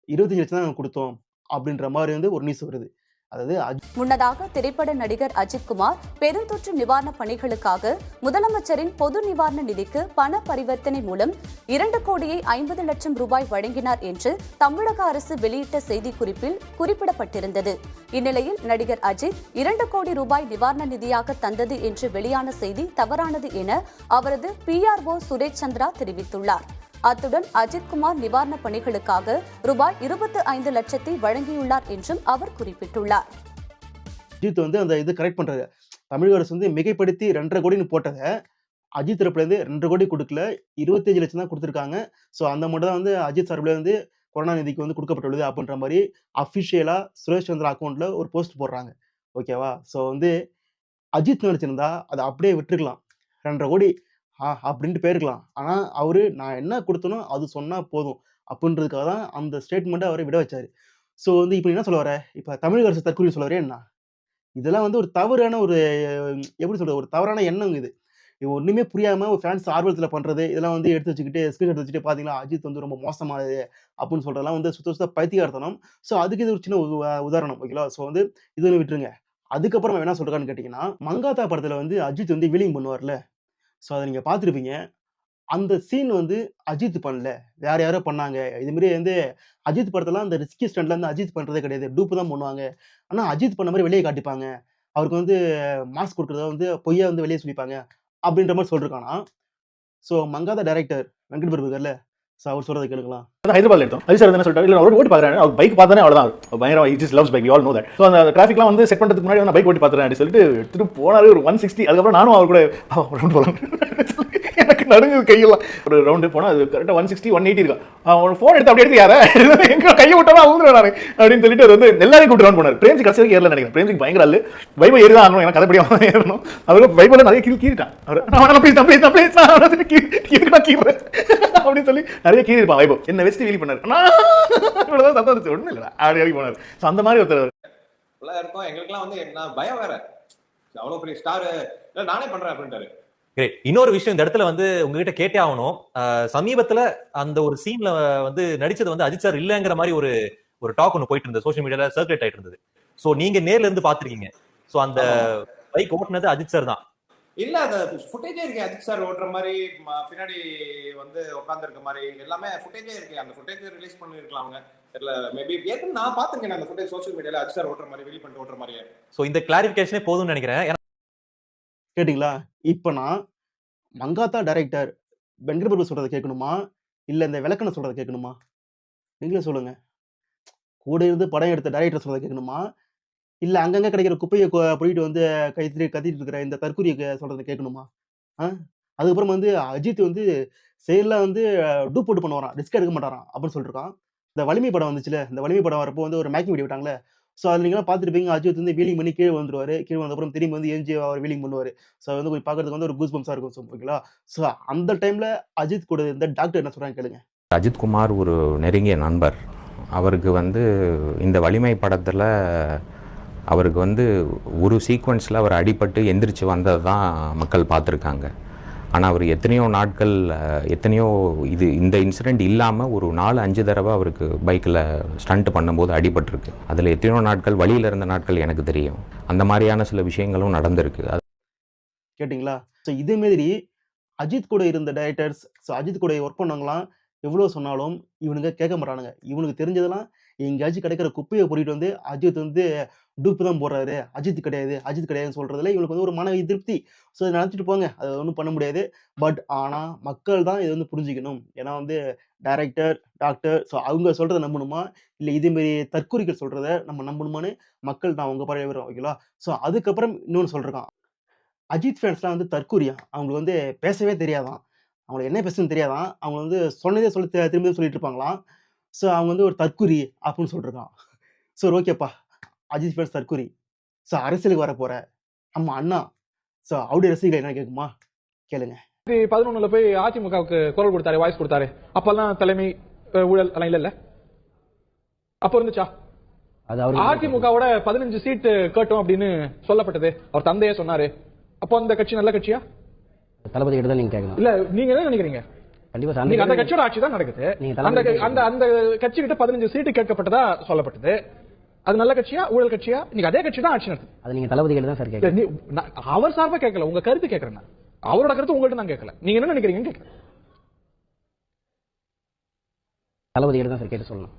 25,00,000 தான் நாங்க குடுத்தோம். அப்படின்ற மாரி வந்து ஒரு நியூஸ் வருது. அதாவது முன்னதாக திரைப்பட நடிகர் அஜித்குமார் பெருந்தொற்று நிவாரணப் பணிகளுக்காக முதலமைச்சரின் பொது நிவாரண நிதிக்கு பண பரிவர்த்தனை மூலம் 2,50,00,000 ரூபாய் வழங்கினார் என்று தமிழக அரசு வெளியிட்ட செய்திக்குறிப்பில் குறிப்பிடப்பட்டிருந்தது. இந்நிலையில் நடிகர் அஜித் 2 கோடி ரூபாய் நிவாரண நிதியாக தந்தது என்று வெளியான செய்தி தவறானது என அவரது PRO சுரேஷ் சந்திரா தெரிவித்துள்ளார். அத்துடன் அஜித்குமார் நிவாரணப் பணிகளுக்காக ரூபாய் 25 லட்சத்தை வழங்கியுள்ளார் என்றும் அவர் குறிப்பிட்டுள்ளார். அஜித் வந்து அந்த இது கரெக்ட் பண்றாரு. தமிழக அரசு வந்து மிகைப்படுத்தி 2,50,00,000 கோடின்னு போட்டத, அஜித் தரப்புலேருந்து 2,50,00,000 கோடி குடுக்கல. 25,00,000 தான் குடுத்துருக்காங்க. ஸோ அந்த அமௌண்ட் தான் வந்து அஜித் சார்புல வந்து கொரோனா நிதிக்கு வந்து குடுக்கப்பட்டுள்ளது அப்படின்ற மாரி அஃபிஷியலா சுரேஷ் சந்திரா அக்கவுண்ட்ல ஒரு போஸ்ட் போடுறாங்க. ஓகேவா? ஸோ வந்து அஜித் நடிச்சிருந்தா அத அப்படியே விட்டுருக்கலாம். 2,50,00,000 கோடி அப்படின்ட்டு போயிருக்கலாம். ஆனா, அவரு நான் என்ன குடுத்தனோ அது சொன்னா போதும். அப்டின்றதுக்காக தான் அந்த ஸ்டேட்மெண்ட்ட அவரு விட வச்சாரு. ஸோ வந்து இப்போ என்ன சொல்ல வர, இப்போ தமிழக அரசு தற்கொலை சொல்ல வரையா என்ன? இதெல்லாம் வந்து ஒரு தவறான ஒரு எப்படி சொல்றது, ஒரு தவறான எண்ணம் இது. இது ஒண்ணுமே புரியாம ஒரு ஃபேன்ஸ் ஆர்வத்துல பண்றது, இதெல்லாம் வந்து எடுத்து வச்சுக்கிட்டு, ஸ்கிரீன்ஷாட் வச்சுட்டு பார்த்தீங்கன்னா, அஜித் வந்து ரொம்ப மோசமானது அப்படின்னு சொல்றதெல்லாம் வந்து சுத்த சுத்த பைத்தியக்காரத்தனம். ஸோ அதுக்கு இது ஒரு சின்ன உதாரணம் ஓகேங்களா? ஸோ வந்து இது ஒண்ணு விட்டுருங்க. அதுக்கப்புறம் அவன் என்ன சொல்றான்னு கேட்டீங்கன்னா, மங்காத்தா படத்துல வந்து அஜித் வந்து வீலிங் பண்ணுவார்ல, ஸோ அத நீங்க பார்த்திருப்பீங்க. அந்த சீன் வந்து அஜித் பண்ணல. வேற யாரோ பண்ணாங்க. இது மாரி வந்து அஜித் படத்துலலாம் அந்த ரிஸ்கி ஸ்டண்ட்லாம் வந்து அஜித் பண்றதே கிடையாது. டூப் தான் பண்ணுவாங்க. ஆனா அஜித் பண்ண மாரி வெளிய காட்டிப்பாங்க. அவருக்கு வந்து மாஸ் குடுக்குறத வந்து பொய்யா வந்து வெளிய சொல்லிப்பாங்க. அப்படின்ற மாரி சொல்லிருக்கானாம். ஸோ மங்காதா டைரக்டர் வெங்கட் பிரபு இருக்கார்ல, ஸோ அவர் சொல்றத கேளுங்களேன். ஹைதராபாத்ல எடுத்தோம். அஜித் சார் என்ன சொல்லிட்டாரு, இல்ல ஒரு ஓட்டி பார்க்கறாரு, அவர் பைக் பார்த்தானே அவ்வளவுதான். பயங்கரமா he just loves bike, we all know that. So அந்த டிராஃபிக்லாம் வந்து செட் பண்றதுக்கு முன்னாடி நான் பைக் ஓட்டி பார்த்துறேன் அப்படின்னு சொல்லிட்டு எடுத்துட்டு போனாரு. ஒரு 160. அதுக்கப்புறம் நானும் அவர் கூட ரவுண்ட் போலாம். எனக்கு நடுங்குது கையெல்லாம். ஒரு ரவுண்டு போனா அது கரெக்டாக 160 180 இருக்கும். அவன் ஃபோன் எடுத்து அப்படி எடுத்து யாரா எங்க கையை விட்டா ஊந்துறேன் நான் அப்படின்னு சொல்லிட்டு அது வந்து எல்லாரையும் கூப்பிட்டு ரவுண்ட் போனார். பிரேம்ஜி கடைசி வரைக்கும் ஏறல நினைக்கிறேன். பிரேம்ஜி பயங்கர அல்லு. பைபை ஏறி தான் ஆகணும், எனக்கு கதைப்படியாக ஏறணும். அவருக்கு பைபிள் நிறைய கீறிட்டான். அவர் ப்ளீஸ் கீறேன் அப்படின்னு சொல்லி நிறைய கீறிருப்பான் வைபவ். என்ன வச்சு வீல் பண்ணாரு. இவ்வளவுதான் சத்தம் வந்துச்சு, ஒன்றும் இல்லை அப்படி போனார். ஸோ அந்த மாதிரி ஒருத்தர் இருக்கும். எங்களுக்குலாம் வந்து என்ன பயம் வேற, அவ்வளவு பெரிய ஸ்டார் நானே பண்றேன் அப்படின்ட்டாரு. கிரேட். இன்னொரு விஷயம் இந்த இடத்துல வந்து உங்ககிட்ட கேட்டே ஆகணும். சமீபத்துல அந்த ஒரு சீன்ல வந்து நடிச்சது வந்து அஜித் சார் இல்லங்கிற மாதிரி ஒரு டாக் ஒன்று போயிட்டு இருந்தது, சோஷியல் மீடியால சர்க்குலேட் ஆயிட்டு இருந்தது. சோ நீங்க நேர்ல இருந்து பாத்துருக்கீங்க. சோ அந்த பைக் ஓட்டுனது அஜித் சார் தான். இல்ல அந்த ஃபுட்டேஜே இருக்கு, அஜித் சார் ஓட்டுற மாதிரி பின்னாடி வந்து உட்கார்ந்து இருக்க மாதிரி எல்லாமே ஃபுட்டேஜே இருக்கு. அந்த ஃபுட்டேஜ் ரிலீஸ் பண்ணிருக்கலாம் அவங்க. தெரியல, மேபி ஏற்கனவே நான் பாத்துருக்கேன் அந்த ஃபுட்டேஜ் சோஷியல் மீடியால அஜித் சார் ஓட்டுற மாதிரி, வெளி பண்ணிட்டு ஓட்டுற மாதிரியே. சோ இந்த கிளாரிபிகேஷனே போதும்னு நினைக்கிறேன். கேட்டிங்களா? இப்ப நான் மங்காத்தா டைரக்டர் வெங்கட் பிரபு சொல்றத கேட்கணுமா? இல்ல இந்த விளக்கண சொல்றத கேட்கணுமா? நீங்களே சொல்லுங்க. கூட இருந்து படம் எடுத்த டைரக்டர் சொல்றத கேட்கணுமா? இல்ல அங்கங்க கிடைக்கிற குப்பைய போயிட்டு வந்து கத்திட்டு இருக்கிற இந்த தற்கூரிய சொல்றத கேட்கணுமா? அதுக்கப்புறம் வந்து அஜித் வந்து செயல்ல வந்து டூப் போட்டு பண்ணுவாராம், ரிஸ்க் எடுக்க மாட்டாராம் அப்படின்னு சொல்லிருக்கான். இந்த வலிமை படம் வந்துச்சுல, இந்த வலிமை படம் வரப்போ வந்து ஒரு மேக்கிங் வீடியோ விட்டாங்களே, ஸோ அதில் நீங்களாம் பார்த்துருப்பீங்க. அஜித் வந்து வீலிங் பண்ணி கீழே வந்துருவாரு. கீழே வந்தப்புறம் திரும்பி வந்து எம்ஜி அவர் வீலிங் பண்ணுவாரு. ஸோ வந்து கொஞ்சம் பார்க்கறதுக்கு வந்து ஒரு கூஸ் பம்ஸாக இருக்கும். ஸோ ஓகேங்களா? ஸோ அந்த டைம்ல அஜித் கூட இந்த டாக்டர் என்ன சொல்றாங்க கேளுங்க. அஜித்குமார் ஒரு நெருங்கிய நண்பர். அவருக்கு வந்து இந்த வலிமை படத்தில் அவருக்கு வந்து ஒரு சீக்வன்ஸில் அவர் அடிபட்டு எந்திரிச்சு வந்தது தான் மக்கள் பார்த்துருக்காங்க. ஆனால் அவர் எத்தனையோ நாட்கள் இந்த இன்சிடெண்ட் இல்லாமல் ஒரு 4-5 தடவை அவருக்கு பைக்கில் ஸ்டண்ட் பண்ணும்போது அடிபட்டிருக்கு. அதில் எத்தனையோ நாட்கள் வழியில் இருந்த நாட்கள் எனக்கு தெரியும். அந்த மாதிரியான சில விஷயங்களும் நடந்திருக்கு. கேட்டிங்களா? ஸோ இதே மாதிரி அஜித் கூட இருந்த டைரக்டர்ஸ், ஸோ அஜித் கூட ஒர்க் பண்ணவங்களாம் எவ்வளோ சொன்னாலும் இவனுங்க கேட்க மாட்டானுங்க. இவனுக்கு தெரிஞ்சதெல்லாம் எங்கேயாச்சும் கிடைக்கிற குப்பையை பொறிட்டு வந்து அஜித் வந்து டூப்பு தான் போடுறாரு, அஜித் கிடையாதுன்னு சொல்றதுல இவனுக்கு வந்து ஒரு மன திருப்தி. ஸோ இதை நினச்சிட்டு போங்க, அது ஒன்றும் பண்ண முடியாது. பட் ஆனால் மக்கள் தான் இதை வந்து புரிஞ்சுக்கணும். ஏன்னா வந்து டைரக்டர், டாக்டர், ஸோ அவங்க சொல்றதை நம்பணுமா, இல்லை இதேமாரி தற்கூரிகள் சொல்றத நம்ம நம்பணுமான்னு மக்கள் நான் உங்க பழைய வரும் ஓகேங்களா? ஸோ அதுக்கப்புறம் இன்னொன்று சொல்றான், அஜித் ஃபேன்ஸ்லாம் வந்து தற்கூரியா, அவங்களுக்கு வந்து பேசவே தெரியாதான், அவங்களுக்கு என்ன பேசுன்னு தெரியாதான், அவங்க வந்து சொன்னதே திரும்பி சொல்லிட்டு இருப்பாங்களாம். ஸோ அவங்க வந்து ஒரு தற்கூரி அப்படின்னு சொல்லிருக்கான். ஸோ ஓகேப்பா, அஜித் ஃபேன்ஸ் தற்கூரி. ஸோ அரசியலுக்கு வர போற நம்ம அண்ணா, ஸோ அவருடைய ரசிகர்கள் என்ன கேட்குமா கேளுங்க. 2011 போய் அதிமுகவுக்கு குரல் கொடுத்தாரு, வாய்ஸ் கொடுத்தாரு. அப்பெல்லாம் தலைமை ஊழல் எல்லாம் இல்ல அப்ப இருந்துச்சா? அதிமுகவோட 15 சீட் கேட்டோம் அப்படின்னு சொல்லப்பட்டது, அவர் தந்தையே சொன்னாரு. அப்போ அந்த கட்சி நல்ல கட்சியா? தளபதி கிட்ட தான் நீங்க கேட்கணும். இல்ல நீங்க என்ன நினைக்கிறீங்க? கண்டிப்பா நீங்க அந்த கட்சியோட ஆட்சி தான் நடக்குது. அந்த கட்சி கிட்ட 15 சீட்டு கேட்கப்பட்டதா சொல்லப்பட்டது. அது நல்ல கட்சியா ஊழல் கட்சியா? நீங்க அதே கட்சி தான் ஆட்சி நடத்துது. அது நீங்க தளபதி கிட்ட தான் சார் கேட்கணும். அவர் சார்பா கேட்கல, உங்க கருத்து கேட்கறேன். அவரோட கருத்து உங்கள்ட்ட நான் கேட்கல. நீங்க என்ன நினைக்கிறீங்கன்னு கேட்கறேன். தளபதி கிட்ட தான் சார் கேட்டு சொல்லணும்.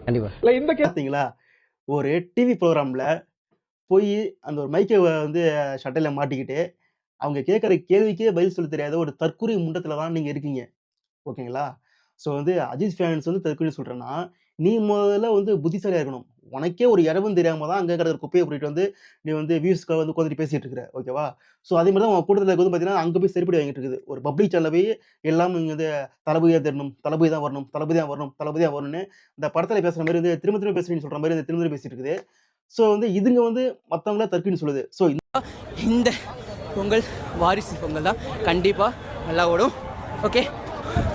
கண்டிப்பா. இல்ல இந்த கேட்டீங்களா, ஒரு டிவி ப்ரோக்ராம்ல போய் அந்த ஒரு மைக்கை வந்து ஷட்டையில மாட்டிக்கிட்டு அவங்க கேட்குற கேள்விக்கே பதில் சொல்ல தெரியாத ஒரு தற்கொலை முண்டத்துல தான் நீங்க இருக்கீங்க ஓகேங்களா? ஸோ வந்து அஜித் ஃபேன்ஸ் வந்து தற்கொலை சொல்றேன்னா, நீ முதல்ல வந்து புத்திசாலியா இருக்கணும். உனக்கே ஒரு இடமும் தெரியாம தான் அங்கே கிடக்கிற குப்பையை போயிட்டு வந்து நீ வந்து வியூஸ்க்காக வந்து உட்காந்துட்டு பேசிட்டு இருக்கிற ஓகேவா? ஸோ அதே மாதிரி தான் உன் கூட்டத்தில் வந்து பார்த்தீங்கன்னா அங்கே போய் செருப்படி வாங்கிட்டு இருக்குது. ஒரு பப்ளிக் சேனலில் போய் எல்லாம் இங்கே வந்து தளபதியாக தரணும், தளபதி தான் வரணும், தளபதியாக வரணும், தளபதியாக வரணும்னு இந்த படத்தில் பேசுகிற மாதிரி வந்து திரும்ப திரும்ப பேசுறேன்னு சொல்கிற மாதிரி திரும்ப திரும்ப பேசிட்டு இருக்குது. ஸோ வந்து இதுங்க வந்து மற்றவங்கள தற்கொலைன்னு சொல்லுது. ஸோ இந்த பொங்கல் வாரிசு பொங்கல் தான் கண்டிப்பாக நல்லா ஓடும். Okay,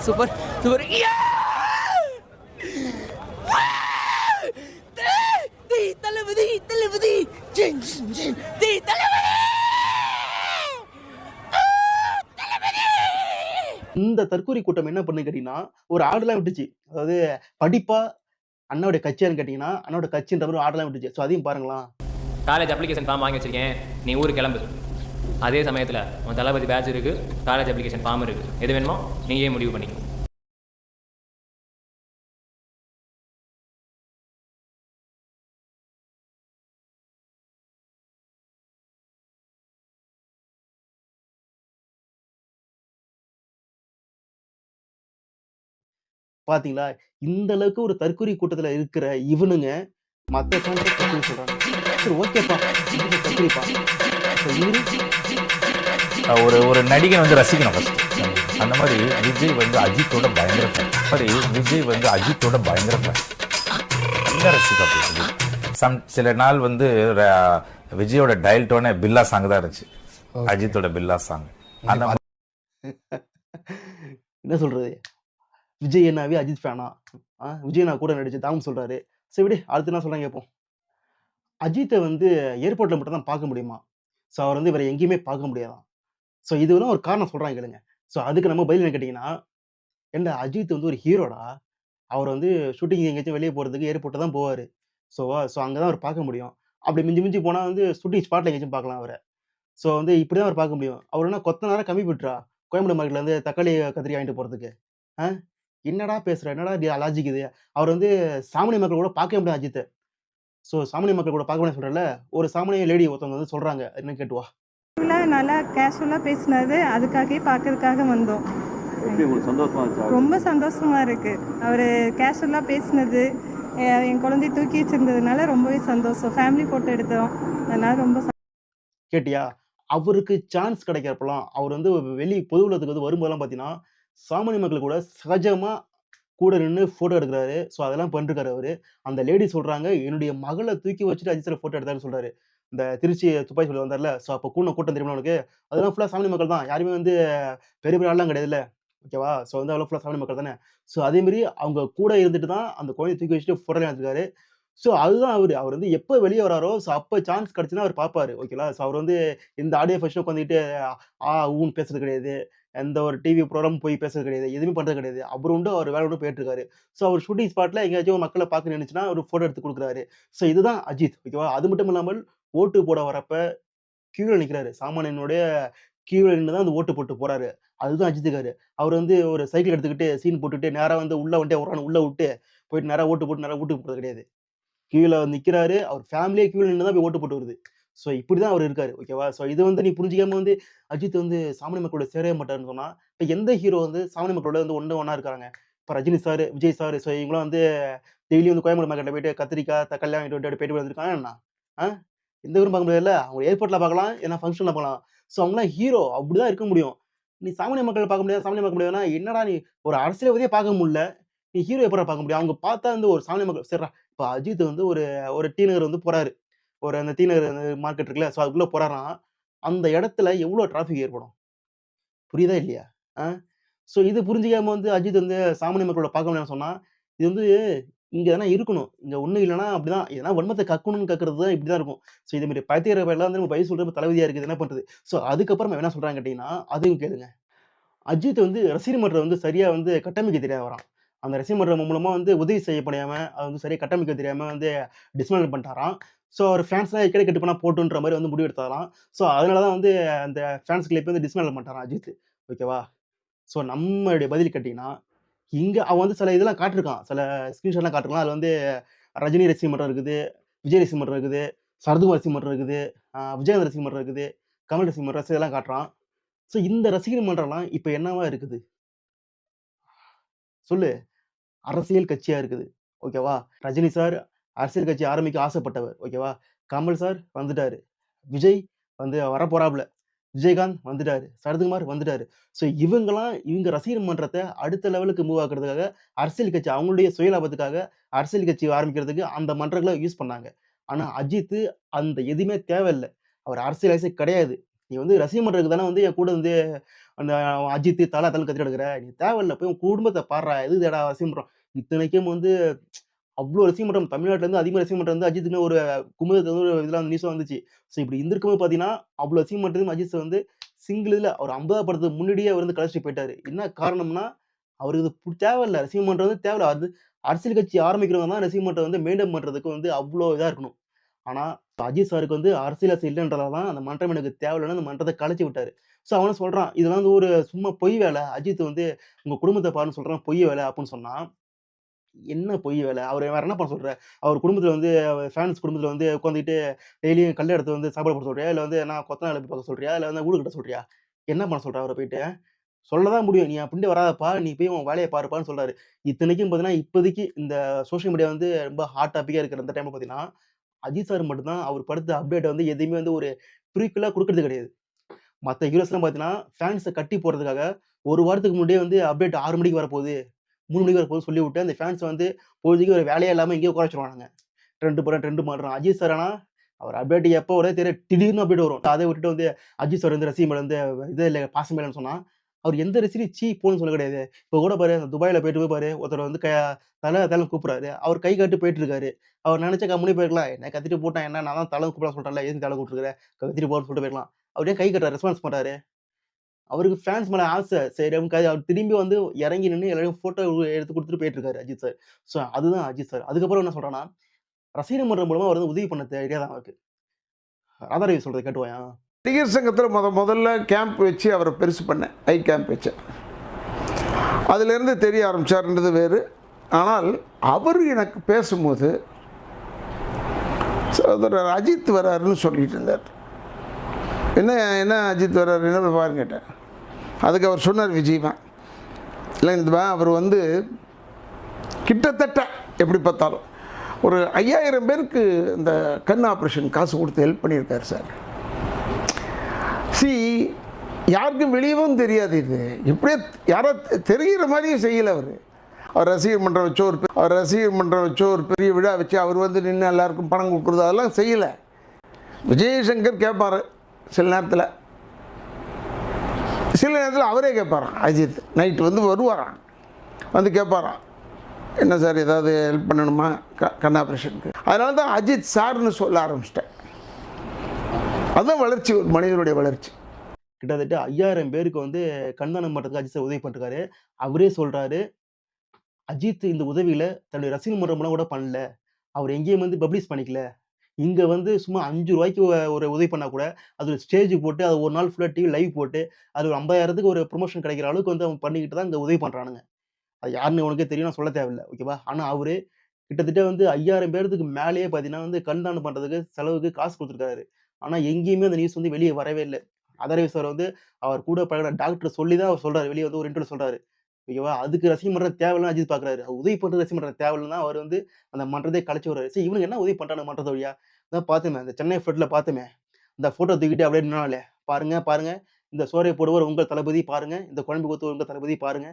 super super. இந்த தற்கூரி கூட்டம் என்ன பண்ணுன்னு கேட்டீங்கன்னா, ஒரு ஆர்டர்லாம் விட்டுச்சு. அதாவது படிப்பா அண்ணாவுடைய கட்சியான்னு கேட்டீங்கன்னா, அண்ணாவோட கட்சின்ற மாரி ஆர்டர்லாம் விட்டுச்சு. ஸோ அதையும் பாருங்களா. காலேஜ் அப்ளிகேஷன் ஃபார்ம் வாங்கி வச்சிருக்கேன், நீ ஊருக்கு கிளம்பு. அதே சமயத்தில் உன் தளபதி பேட்ச் இருக்கு, காலேஜ் அப்ளிகேஷன் ஃபார்ம் இருக்கு, எது வேணுமோ நீயே முடிவு பண்ணிக்கோ. பாத்தீங்களா? இந்த அளவுக்கு ஒரு தற்கூரி கூட்டத்துல இருக்கிற இவனுங்க, மத்த சேனல்ல தற்கூரி சொல்றாங்க. சரி ஓகேப்பா. இது தற்கூரிப்பா. அப்ப இவரு ஒரு நடிகன் வந்து ரசிக்கணும் ஃபர்ஸ்ட். அந்த மாதிரி விஜய் வந்து அஜித்தோட பயங்கர ஃபேன். விஜய் வந்து அஜித்தோட பயங்கர ஃபேன். நல்லா ரசிக்க சில நாள் வந்து விஜயோட டயல் டோனே பில்லா சாங் தான் இருந்துச்சு. அஜித்தோட பில்லா சாங். அந்த என்ன சொல்றது? விஜய் என்னாவே அஜித் ஃபேனா? விஜய் நான் கூட நடிச்சு தாம் சொல்றாரு. சரி விடு, அடுத்து என்ன சொல்றாங்க கேட்போம். அஜித்தை வந்து ஏர்போர்ட்ல மட்டும் தான் பார்க்க முடியுமா? ஸோ அவர் வந்து வேற எங்கேயுமே பார்க்க முடியாதாம். ஸோ இதுவெல்லாம் ஒரு காரணம் சொல்றாங்க கேளுங்க. ஸோ அதுக்கு நம்ம பதில் என்ன கேட்டீங்கன்னா, ஏன்டா அஜித் வந்து ஒரு ஹீரோடா. அவர் வந்து ஷூட்டிங் எங்கேயாச்சும் வெளிய போறதுக்கு ஏர்போர்ட் தான் போவாரு. ஸோ அங்க தான் அவர் பார்க்க முடியும். அப்படி மிஞ்சி மிஞ்சி போனா வந்து ஷூட்டிங் ஸ்பாட்ல எங்கேயாச்சும் பார்க்கலாம் அவர. ஸோ வந்து இப்படி தான் அவர் பார்க்க முடியும். அவர் என்ன கொத்தனாரா கம்மி விட்டுறா? கோயம்பேடு மார்க்கெட்ல இருந்து தக்காளி, கத்திரிக்காய் வாங்கிட்டு போறதுக்கு. ஆ? என்னடா பேசுற? என்னடா லாஜிக் இது? அவர் வந்து சாமானிய மக்கள் கூட பார்க்கவே முடியாது அஜித்த. ஸோ சாமானிய மக்கள் கூட பார்க்க முடியாதுன்னு சொல்றேன்ல, ஒரு சாமானிய லேடி ஒருத்தவங்க வந்து சொல்றாங்க. என்னன்னு கேட்டு வா. நல்லா கேஷுவலாக பேசினாரு, அதுக்காகவே பார்க்கறதுக்காக வந்தோம். ரொம்ப சந்தோஷமா இருக்கு. அவர் கேஷுவலாக பேசினது, என் குழந்தைய தூக்கி வச்சிருந்ததுனால ரொம்பவே சந்தோஷம். ஃபேமிலி ஃபோட்டோ எடுத்தோம், அதனால ரொம்ப கேட்டியா? அவருக்கு சான்ஸ் கிடைக்கிறப்பலாம், அவர் வந்து பொது உலகத்துக்கு வந்து வரும்போதெல்லாம் பார்த்தீங்கன்னா, சாமானிய மக்கள் கூட சகஜமா கூட நின்னு ஃபோட்டோ எடுக்குறாரு. ஸோ அதெல்லாம் பண்ணிருக்காரு அவரு. அந்த லேடி சொல்றாங்க, என்னுடைய மகள தூக்கி வச்சுட்டு அஜித் சார் ஃபோட்டோ எடுத்தாருன்னு சொல்றாரு. இந்த திருச்சி துப்பாக்கி சூடு வந்தார்ல, ஸோ அப்ப கூட்டம் தெரியுமா உனக்கு? அதெல்லாம் ஃபுல்லா சாமானிய மக்கள் தான். யாருமே வந்து பெரிய பெரிய ஆள்லாம் கிடையாதுல்ல. ஓகேவா? ஸோ வந்து அதெல்லாம் ஃபுல்லா சாமானிய மக்கள் தானே. ஸோ அதே மாரி அவங்க கூட இருந்துட்டு தான் அந்த குழந்தைய தூக்கி வச்சுட்டு ஃபோட்டோலாம் எடுத்துருக்காரு. ஸோ அதுதான் அவரு. அவர் வந்து எப்ப வெளிய வராரோ, ஸோ அப்ப சான்ஸ் கிடைச்சுதுன்னா அவர் பார்ப்பாரு. ஓகேங்களா? ஸோ அவர் வந்து இந்த ஆடியோ ஃபங்ஷன் உட்காந்துக்கிட்டு ஊன்னு பேசுறது கிடையாது. எந்த ஒரு டிவி ப்ரோகிராம் போய் பேசுறது கிடையாது. எதுவுமே பண்றது கிடையாது. அவரு உண்டு, அவர் வேலை உண்டு போயிட்டுருக்காரு. ஸோ அவர் ஷூட்டிங் ஸ்பாட்ல எங்கேயாச்சும் மக்கள பார்க்க நின்னுச்சுன்னா, ஒரு ஃபோட்டோ எடுத்து குடுக்குறாரு. ஸோ இதுதான் அஜித். ஓகேவா? அது மட்டும் இல்லாமல் ஓட்டு போட வரப்ப கியூல நிக்கிறாரு. சாமானியனுடைய கியூல நின்னு தான் அந்த ஓட்டு போட்டு போறாரு. அதுதான் அஜித்துக்காரு. அவர் வந்து ஒரு சைக்கிள் எடுத்துக்கிட்டு சீன் போட்டுட்டு நேரா வந்து உள்ள வந்துட்டு உள்ள விட்டு போயிட்டு நேரா ஓட்டு போட்டு நேரா வீட்டுக்கு போறது கிடையாது. கியூல நிக்கிறாரு. அவர் ஃபேமிலியே கியூல நின்னு தான் போய் ஓட்டு போட்டு வருது. ஸோ இப்படிதான் அவர் இருக்காரு. ஓகேவா? ஸோ இது வந்து நீ புரிஞ்சுக்காம வந்து அஜித் வந்து சாமானிய மக்களோட சேரவே மாட்டாருன்னு சொன்னா, இப்ப எந்த ஹீரோ வந்து சாமானிய மக்களோட வந்து ஒண்ணா இருக்காங்க? இப்ப Rajini sir, Vijay sir, so இவங்கலாம் வந்து டெய்லி வந்து கோயம்பேடு மார்க்கெட்ல போயிட்டு கத்திரிக்காய், தக்காளிலாம் வாங்கிட்டு வந்துட்டு போயிட்டு வந்திருக்காங்க என்ன? ஆ? எந்த ஊரும் பார்க்க முடியாதுல்ல. அவங்க ஏர்போர்ட்ல பார்க்கலாம், இல்லன்னா ஃபங்ஷன்ல பார்க்கலாம். ஸோ அவங்கலாம் ஹீரோ. அப்படிதான் இருக்க முடியும். நீ சாமானிய மக்கள் பார்க்க முடியாது, சாமானிய பார்க்க முடியாதுன்னா, என்னடா நீ ஒரு அரசியல்வாதியே பார்க்க முடியல. நீ ஹீரோ எப்படிடா பார்க்க முடியும்? அவங்க பார்த்தா வந்து ஒரு சாமானிய மக்கள் சரிடா. இப்ப அஜித் வந்து ஒரு டி நகர் வந்து போறாரு. ஒரு அந்த டி நகர் மார்க்கெட் இருக்குல்ல, ஸோ அதுக்குள்ள போறார்னா, அந்த இடத்துல எவ்வளோ டிராஃபிக் ஏற்படும்? புரியுதா இல்லையா? ஆ? ஸோ இது புரிஞ்சுக்காம வந்து அஜித் வந்து சாமானிய மக்களோட பார்க்க முடியாதுன்னு சொன்னா, இது வந்து இங்க எதனா இருக்கணும். இங்க ஒண்ணும் இல்லன்னா அப்படிதான். எதனா வன்மத்த கக்கணும்னு கக்குறது தான் இப்படிதான் இருக்கும். ஸோ இதே மாரி பைத்தியக்கார பயல்லாம் வந்து நம்ம பதில் சொல்றது தளபதியா இருக்குது. என்ன பண்றது? ஸோ அதுக்கப்புறம் என்ன சொல்றாங்கன்னு கேட்டீங்கன்னா, அதையும் கேளுங்க. அஜித் வந்து ரசிகர் மன்றம் வந்து சரியா வந்து கட்டமைக்க தெரியாதவராம். அந்த ரசிகர் மன்றம் மூலமா வந்து உதவி செய்ய முடியாம, அது வந்து சரியா கட்டமைக்க தெரியாம வந்து டிஸ்மேண்டில் பண்ணிட்டாராம். ஸோ அவர் ஃபேன்ஸ்லாம் எக்கேடு கெட்டு போனா போட்டுன்ற மாரி வந்து முடிவு எடுத்தாராம். ஸோ அதனால தான் வந்து அந்த ஃபேன்ஸ் கிளப்ப வந்து டிஸ்மேண்டில் பண்ணிட்டாராம் அஜித். ஓகேவா? ஸோ நம்மளுடைய பதில் கேட்டீங்கன்னா, இங்க அவன் வந்து சில இதெல்லாம் காட்டியிருக்கான். சில ஸ்கிரீன்ஷாட்லாம் காட்டிருக்கான். அதுல வந்து ரஜினி ரசிகர் மன்றம் இருக்குது, விஜய் ரசிகர் மன்றம் இருக்குது, சரத்குமார் ரசிகர் மன்றம் இருக்குது, விஜயகாந்த் ரசிகர் மன்றம் இருக்குது, கமல் ரசிகர் மன்றம் இதெல்லாம் காட்டுறான். ஸோ இந்த ரசிகர் மன்றம்லாம் இப்ப என்னவா இருக்குது? சொல்லு. அரசியல் கட்சியா இருக்குது. ஓகேவா? ரஜினி சார் அரசியல் கட்சி ஆரம்பிக்க ஆசைப்பட்டவர். ஓகேவா? கமல் சார் வந்துட்டாரு. விஜய் வந்து வரப்போறாப்ல. விஜயகாந்த் வந்துட்டாரு. சரத்குமார் வந்துட்டாரு. ஸோ இவங்க ரசிகர் மன்றத்த அடுத்த லெவலுக்கு மூவ் ஆக்குறதுக்காக அரசியல் கட்சி அவங்களுடைய சுய லாபத்துக்காக அரசியல் கட்சி ஆரம்பிக்கிறதுக்கு அந்த மன்றங்கள யூஸ் பண்ணாங்க. ஆனா அஜித் அந்த எதுவுமே தேவையில்ல. அவர் அரசியல்வாசி கிடையாது. நீ வந்து ரசிகர் மன்றத்துக்கு தானே வந்து என் கூட வந்து அந்த அஜித் தல தலன்னு கத்திட்டு கிடக்குற. நீ தேவையில்ல. போய் உன் குடும்பத்த பார்றா. எதுக்குடா ரசிகர் மன்றம்? இத்தனைக்கும் வந்து அவ்வளோ ரசிகர் மன்றம் தமிழ்நாட்டிலேருந்து அதிகமாக ரசிகர் மன்றம் வந்து அஜித்துன்னு ஒரு குமுதத்துல வந்து ஒரு இதில் வந்து நியூஸாக வந்துச்சு. ஸோ இப்படி இருந்திருக்கும்போது பார்த்தீங்கன்னா, அவ்வளோ ரசிகர் மன்றத்துக்கும் அஜித் சார் வந்து சிங்கிள் இதில அவர் 50 படத்துக்கு முன்னாடியே அவர் வந்து கலைச்சிட்டு போயிட்டாரு. என்ன காரணம்னா, அவருக்கு இது தேவையில்ல. ரசிகர் மன்றம் வந்து தேவையில்ல. அது அரசியல் கட்சி ஆரம்பிக்கிறவங்க தான் ரசிகர் மன்றம் வந்து மெயின்டெயின் பண்றதுக்கு வந்து அவ்வளோ இதா இருக்கணும். ஆனா, அஜித் சாருக்கு வந்து அரசியல் ஆசை இல்லன்றதால தான் அந்த மன்றம் எனக்கு தேவையில்லன்னு அந்த மன்றத்த கலைச்சு விட்டாரு. ஸோ அவனும் சொல்றான், இதெல்லாம் வந்து ஒரு சும்மா பொய் வேல. அஜித் வந்து உங்க குடும்பத்த பாருன்னு சொல்றான் பொய் வேல அப்புட்ன்னு சொன்னா, என்ன பொய் வேல? அவரு வேற என்ன பண்ண சொல்ற? அவர் குடும்பத்தில வந்து ஃபேன்ஸ் குடும்பத்தில வந்து உட்காந்துக்கிட்டு டெய்லியும் கல்ல எடுத்து வந்து சாப்பாடு போட சொல்றியா? இல்ல வந்து என்ன கொத்தனார் வேலை பார்க்க சொல்றியா? இல்ல வந்து வீடு கட்ட சொல்றியா? என்ன பண்ண சொல்ற அவர போயிட்டு? சொல்ல தான் முடியும். "நீ அப்படின்ட்டு வராதப்பா. நீ போய் உன் வேலைய பாருப்பான்னு" சொல்றாரு. இத்தனைக்கும் பார்த்தீங்கன்னா, இப்போதைக்கு இந்த சோசியல் மீடியா வந்து ரொம்ப ஹாட் டாபிக்கா இருக்கிற இந்த டைம்ல பார்த்தீங்கன்னா, அஜித் சார் மட்டும் தான் அவர் படுத்த அப்டேட்ட வந்து எதையுமே வந்து ஒரு ப்ரீக்வலா குடுக்குறது கிடையாது. மத்த ஹீரோஸ்லாம் பார்த்தீங்கன்னா, ஃபேன்ஸ கட்டி போடுறதுக்காக 1 வாரத்துக்கு முன்னாடியே வந்து அப்டேட் 6 மணிக்கு வரப்போகுது, 3 மணிக்கு வரப்போகுதுன்னு சொல்லிவுட்டு, அந்த ஃபேன்ஸ வந்து பொழுதுக்கு ஒரு வேலையே இல்லாம இங்கேயே உட்கார வச்சுருவானுங்க. ட்ரெண்ட் பண்றான். அஜித் சார் ஆனா, அவர் அப்டேட் எப்போ வருதோ தெரியாது. திடீர்னு அப்டேட் வரும். அத விட்டுட்டு வந்து அஜித் சார் வந்து ரசிகர் மேல வந்து இதே இல்ல, பாசமே இல்லன்னு சொன்னா, அவர் எந்த ரசிகரையும் போன்னு சொல்ல கிடையாது. இப்போ கூட பாரு, அந்த துபாய்ல போயிட்டு போய் பாரு, ஒருத்தர் வந்து தலன்னு கூப்பிடுறாரு. அவர் கை காட்டி போயிட்டு இருக்காரு. அவர் நெனச்சா கம்முனே போயிருக்கலாம். என்ன கத்திட்டு போட்டான் என்ன, நான் தான் தலன்னு கூப்பிட சொல்றேன்ல, எதுக்கு தல கூப்பிட்டுருக்க? கத்திட்டு போன்னு சொல்லிட்டு போயிருக்கலாம். அவர் ஏன் கை கட்டுறாரு? ரெஸ்பான்ஸ் பண்றாரு. அவருக்கு ஃபேன்ஸ் மேல ஆசை. சரி அவனுக்கு அவர் திரும்பி வந்து இறங்கி நின்னு எல்லாரையும் ஃபோட்டோ எடுத்து குடுத்துட்டு போயிட்டு இருக்காரு அஜித் சார். ஸோ அதுதான் அஜித் சார். அதுக்கப்புறம் என்ன சொல்றான்னா, ரசிகர் மன்றம் மூலமா அவர் வந்து உதவி பண்ண தெரியாதா அவருக்கு? ராதாரவி சொல்றத கேட்டுவாயா? நடிகர் சங்கத்தில் முதல்ல கேம்ப் வச்சு அவரை பெருசு பண்ணேன். ஐ கேம்ப் வச்சேன். அதிலிருந்து தெரிய ஆரம்பிச்சார்ன்றது வேறு. ஆனால் அவர் எனக்கு பேசும்போது சகோதரர் அஜித் வராருன்னு சொல்லிட்டு இருந்தார். என்ன அஜித் வராரு என்ன பாருங்க கேட்டேன். அதுக்கு அவர் சொன்னார் விஜய் தான் இல்லை இந்த அவர் வந்து கிட்டத்தட்ட எப்படி பார்த்தாலும் ஒரு 5000 பேருக்கு இந்த கண் ஆப்ரேஷன் காசு கொடுத்து ஹெல்ப் பண்ணியிருக்காரு சார். யாருக்கும் வெளியவும் தெரியாது. இது இப்படியே யாரோ தெரிகிற மாதிரியும் செய்யலை. அவர் ரசிகர் மன்றம் வச்சோ ஒரு பெரிய விழா வச்சு அவர் வந்து நின்று எல்லாருக்கும் பணம் கொடுக்குறது அதெல்லாம் செய்யலை. விஜயசங்கர் கேட்பார் சில நேரத்தில் அவரே கேட்பாராம். அஜித் நைட்டு வந்து வருவாராம், வந்து கேட்பாராம் என்ன சார் ஏதாவது ஹெல்ப் பண்ணணுமா கண் ஆப்ரேஷனுக்கு. அதனால தான் அஜித் சார்னு சொல்ல ஆரம்பிச்சிட்டேன். அதுதான் வளர்ச்சி, ஒரு மனிதனுடைய வளர்ச்சி. கிட்டத்தட்ட 5000 பேருக்கு வந்து கண்தானம் பண்றதுக்கு அஜித் சார் உதவி பண்ணிருக்காரு. அவரே சொல்றாரு, அஜித் இந்த உதவியில தன்னுடைய ரசிகர் மன்றம் மூலம் கூட பண்ணல. அவர் எங்கேயும் வந்து பப்ளிஷ் பண்ணிக்கல. இங்க வந்து சும்மா ₹5 ஒரு உதவி பண்ணா கூட, அது ஒரு ஸ்டேஜ் போட்டு, அது ஒரு நாள் ஃபுல்லா டிவி லைவ் போட்டு, அது ஒரு 50,000க்கு ஒரு ப்ரமோஷன் கிடைக்கிற அளவுக்கு வந்து அவங்க பண்ணிக்கிட்டு தான் இங்க உதவி பண்றானுங்க. அது யாருன்னு உனக்கே தெரியும். நான் சொல்ல தேவையில்ல. ஓகேவா? ஆனா அவரு கிட்டத்தட்ட வந்து 5000 பேருக்கு மேலேயே பார்த்தீங்கன்னா வந்து கண் தானம் பண்றதுக்கு செலவுக்கு காசு குடுத்துருக்காரு. ஆனா எங்கேயுமே அந்த நியூஸ் வந்து வெளிய வரவே இல்ல. அதர்வை சார் வந்து அவர் கூட பழகுன டாக்டர் சொல்லி தான் அவர் சொல்றாரு. வெளிய வந்து ஒரு இன்டர்வியூல சொல்றாரு. ஓகேவா? அதுக்கு ரசிகர் மன்றம் தேவையில்லன்னு அஜித் பார்க்குறாரு. உதவி பண்றது ரசிகர் மன்றம் தேவையில்லன்னு அவர் வந்து அந்த மன்றத்தையே கலைச்சு விடுறாரு. சரி இவனுங்க என்ன உதவி பண்றானுங்க மன்றத்து வழியா? அதான் பார்த்தோமே, அந்த சென்னை ஃப்ளட்ல பார்த்தோமே. அந்த ஃபோட்டோ தூக்கிட்டு அப்படியே நின்னாலே, பாருங்க, பாருங்க. இந்த சோரை போடுவர் உங்கள் தளபதி பாருங்க. இந்த குழம்பு ஊத்துவர் உங்க தளபதி பாருங்க.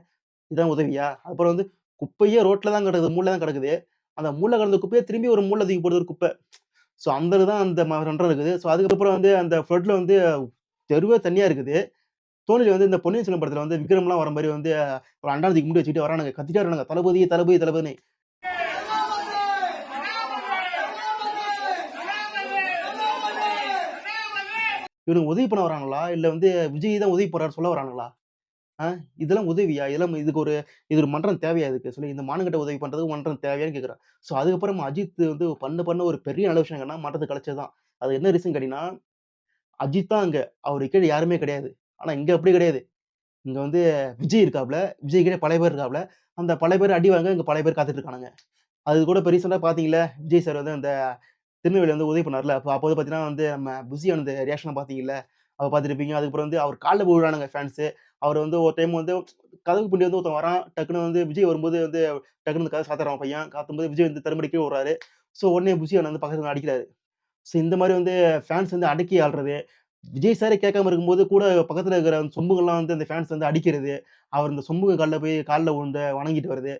இதான் உதவியா? அப்புறம் வந்து குப்பையே ரோட்ல தான் கிடக்குது. மூலைல தான் கிடக்குது. அந்த மூலைல கிடந்த குப்பைய திரும்பி ஒரு மூலைல தூக்கி போடுறது ஒரு குப்பை. ஸோ அந்த இதுல தான் அந்த மன்றம் இருக்குது. ஸோ அதுக்கப்புறம் வந்து அந்த ஃப்ளட்ல வந்து தெருவே தண்ணியா இருக்குது. தோனியில வந்து இந்த பொன்னியின் செல்வன் படத்துல வந்து விக்ரம்லாம் வர மாரி வந்து ஒரு அண்டான தூக்கி முன்னாடி வச்சுக்கிட்டு வரானுங்க. கத்திட்டே வரானுங்க. தளபதி, தளபதி, தளபதின்னு. இவனுங்க உதவி பண்ண வரானுங்களா? இல்ல வந்து விஜய் தான் உதவி பண்றாருன்னு சொல்ல வரானுங்களா? ஆ இதெல்லாம் உதவியா? இதெல்லாம் இது ஒரு மன்றம் தேவையா இதுக்கு? சொல்லி இந்த மானங்கெட்ட உதவி பண்றதுக்கு மன்றம் தேவையான்னு கேட்கிறேன். ஸோ அதுக்கப்புறம் அஜித் வந்து பண்ண ஒரு பெரிய நல்ல விஷயம் என்னன்னா, மன்றத்த கலைச்சது தான். அது என்ன ரீசன் கேட்டீங்கன்னா, அஜித் தான் அங்க. அவருக்கு கீழ யாருமே கிடையாது. ஆனா இங்க அப்படி கிடையாது. இங்க வந்து விஜய் இருக்காப்ல. விஜய் கீழ பல பேர் இருக்காப்ல. அந்த பல பேர் அடி வாங்க இங்க பல பேர் காத்துட்டு இருக்கானுங்க. அது கூட இப்ப ரீசென்ட்டா பார்த்தீங்கல்ல, விஜய் சார் வந்து அந்த திருநெல்வேலில வந்து உதவி பண்ணார்ல. அப்ப வந்து பார்த்தீங்கன்னா வந்து நம்ம புசியானது ரியாக்ஷன்லாம் பார்த்தீங்கல்ல. அப்ப பார்த்துருப்பீங்க. அதுக்கப்புறம் வந்து அவர் கால்ல விழுறானுங்க ஃபேன்ஸு. அவர் வந்து ஒரு டைம் வந்து கதவுக்கு பின்னாடி வந்து ஒருத்தன் வரான். டக்குனு வந்து விஜய் வரும்போது வந்து டக்குனு இந்த கதவ சாத்துறான் பையன். சாத்தும்போது விஜய் வந்து தடுமாறி கீழ விழுறாரு. ஸோ உடனே புசியானது வந்து பக்கத்துல வந்து அடிக்கிறாரு. ஸோ இந்த மாரி வந்து ஃபேன்ஸ் வந்து அடக்கி ஆள்றது. விஜய் சாரே கேட்காம இருக்கும்போது கூட பக்கத்துல இருக்கிற அந்த சொம்புங்கள்லாம் வந்து அந்த ஃபேன்ஸ் வந்து அடிக்கிறது. அவர் இந்த சொம்புங்க கால்ல விழுந்து வணங்கிட்டு வருது.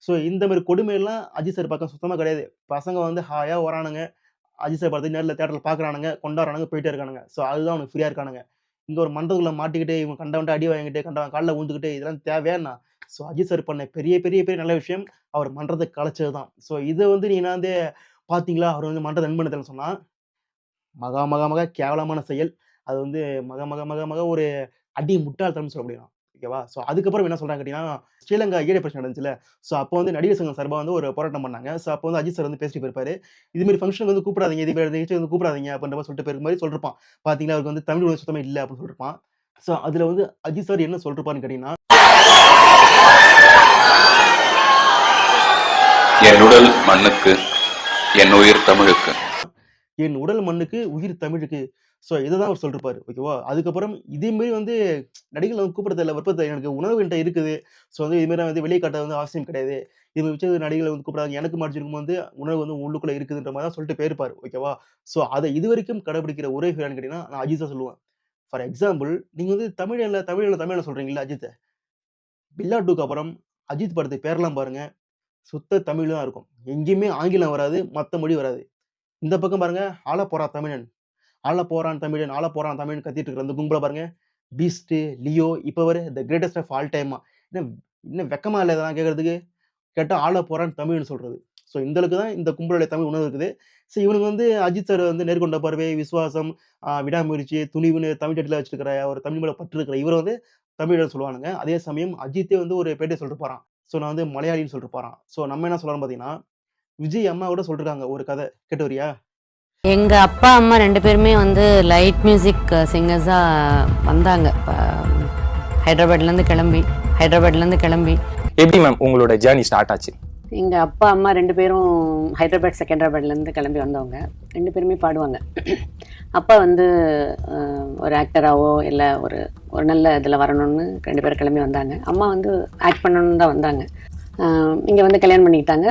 ஸோ இந்த மாரி கொடுமைலாம் அஜித் சார் பக்கம் சுத்தமா கிடையாது. பசங்க வந்து ஹாயா வரானுங்க. அஜித் சார் படத்த நேர்ல தியேட்டர்ல பார்க்குறானுங்க, கொண்டாடுறானுங்க, போயிட்டே இருக்கானுங்க. ஸோ அதுதான் அவனுக்கு ஃப்ரீயா இருக்கானுங்க. இங்கே ஒரு மண்டபத்துக்குள்ள மாட்டிக்கிட்டு இவங்க கண்டவன்ட்டு அடி வாங்கிட்டு கண்டவன் காலில் விழுந்துக்கிட்டு இதெல்லாம் தேவையானா? ஸோ அஜித் சார் பண்ண பெரிய பெரிய பெரிய நல்ல விஷயம் அவர் மன்றத்தை கலைச்சது தான். ஸோ இதை வந்து நீ வந்து பார்த்தீங்களா அவர் வந்து மன்றத்தை ரன் பண்ணதில்லைன்னு சொன்னால் மகா மகா மகா கேவலமான செயல். அது வந்து மக மக மக மக ஒரு அடி முட்டாள்தனம்னு சொல்ல முடியும். ஓகேவா? ஸோ அதுக்கப்புறம் என்ன சொல்றாங்க கேட்டீங்கன்னா, ஸ்ரீலங்கா ஈழ பிரச்சனை நடந்துச்சுல்ல. ஸோ அப்போ வந்து நடிகர் சங்கம் சார்பா வந்து ஒரு போராட்டம் பண்ணாங்க. ஸோ அப்போ வந்து அஜித் சார் வந்து பேசிட்டு போயிருப்பாரு. இது மாரி ஃபங்ஷனுக்கு வந்து கூப்பிடாதீங்க, இது மாரி நிகழ்ச்சிக்கு வந்து கூப்பிடாதீங்க அப்படின்ற மாரி சொல்லிட்டு போயிருக்க மாரி சொல்லிருப்பான். பார்த்தீங்களா அவருக்கு வந்து தமிழ் உணர்வு சுத்தமா இல்ல அப்படின்னு சொல்லிருப்பான். ஸோ அதுல வந்து அஜித் சார் என்ன சொல்லிருப்பாருன்னு கேட்டீங்கன்னா, என் உடல் மண்ணுக்கு, என் உயிர் தமிழுக்கு. என் உடல் மண்ணுக்கு, உயிர் தமிழுக்கு. ஸோ இத தான் அவர் சொல்லிருப்பாரு. ஓகேவா? அதுக்கப்புறம் இதே மாரி வந்து நடிகர்கள வந்து கூப்பிடுறதில்ல, வற்புறுத்தல் எனக்கு உணர்வு என்ட்ட இருக்குது. ஸோ வந்து இது மாரி வந்து வெளிய காட்ட வந்து அவசியம் கிடையாது. இது மாரி விஷயத்துல நடிகர்கள வந்து கூப்பிடாதீங்க. எனக்கு மடிச்சிருக்கும் வந்து உணர்வு வந்து உள்ளுக்குள்ள இருக்குதுன்ற மாரி தான் சொல்லிட்டு போயிருப்பாரு. ஓகேவா? ஸோ அத இதுவரைக்கும் கடைபிடிக்கிற ஒரே ஹீரோன்னு கேட்டீங்கன்னா, நான் அஜித் தான் சொல்லுவேன். ஃபார் எக்ஸாம்பிள் நீங்க வந்து தமிழ்ல சொல்றீங்கல்ல அஜித்த. பில்லா 2க்கு அப்புறம் அஜித் படத்து பேர்லாம் பாருங்க. சுத்த தமிழ் தான் இருக்கும். எங்கேயுமே ஆங்கிலம் வராது, மத்த மொழி வராது. இந்த பக்கம் பாருங்க, ஆளப் போறான் தமிழன், ஆளப் போறான் தமிழன், ஆளப் போறான் தமிழன் கத்திட்டு இருக்கிற அந்த கும்பல பாருங்க. பீஸ்ட், லியோ, இப்ப வர தி கிரேட்டஸ்ட் ஆஃப் ஆல் டைமா. என்ன என்ன வெட்கமா இல்ல இதெல்லாம் கேட்கறதுக்கு? கேட்டா ஆளப் போறான் தமிழ்னு சொல்றது. ஸோ இந்த அளவுக்கு தான் இந்த கும்பலுடைய தமிழ் உணர்வு இருக்குது. ஸோ இவனுக்கு வந்து அஜித் சார் வந்து நேர்கொண்ட பார்வை, விசுவாசம், விடாமுயற்சி, துணிவுன்னு தமிழ் டைட்டில் வச்சிருக்கிற ஒரு தமிழ் மேல பற்று இருக்கிற இவர வந்து தமிழர்னு சொல்லுவானுங்க. அதே சமயம் அஜித்தே வந்து ஒரு பேட்டியில சொல்லிட்டு போறான். ஸோ நான் வந்து மலையாளின்னு சொல்லிட்டு போறான். ஸோ நம்ம என்ன சொல்லலாம்னு பார்த்தீங்கன்னா, விஜய் அம்மா கூட சொல்லிருக்காங்க ஒரு கதை. கேட்டு வரியா? எங்க அப்பா அம்மா 2 பேருமே வந்து லைட் மியூசிக் சிங்கர்ஸா வந்தாங்க. ஹைதராபாத்லேருந்து கிளம்பி எப்படி மேம் உங்களோட ஜேர்னி ஸ்டார்ட் ஆச்சு? எங்க அப்பா அம்மா 2 பேரும் ஹைதராபாத் செகண்டராபாத்லேருந்து கிளம்பி வந்தவங்க. 2 பேருமே பாடுவாங்க. அப்பா வந்து ஒரு ஆக்டராவோ இல்லை ஒரு ஒரு நல்ல இதில் வரணும்னு 2 பேரும் கிளம்பி வந்தாங்க. அம்மா வந்து ஆக்ட் பண்ணணும்னு தான் வந்தாங்க. இங்கே வந்து கல்யாணம் பண்ணிக்கிட்டாங்க.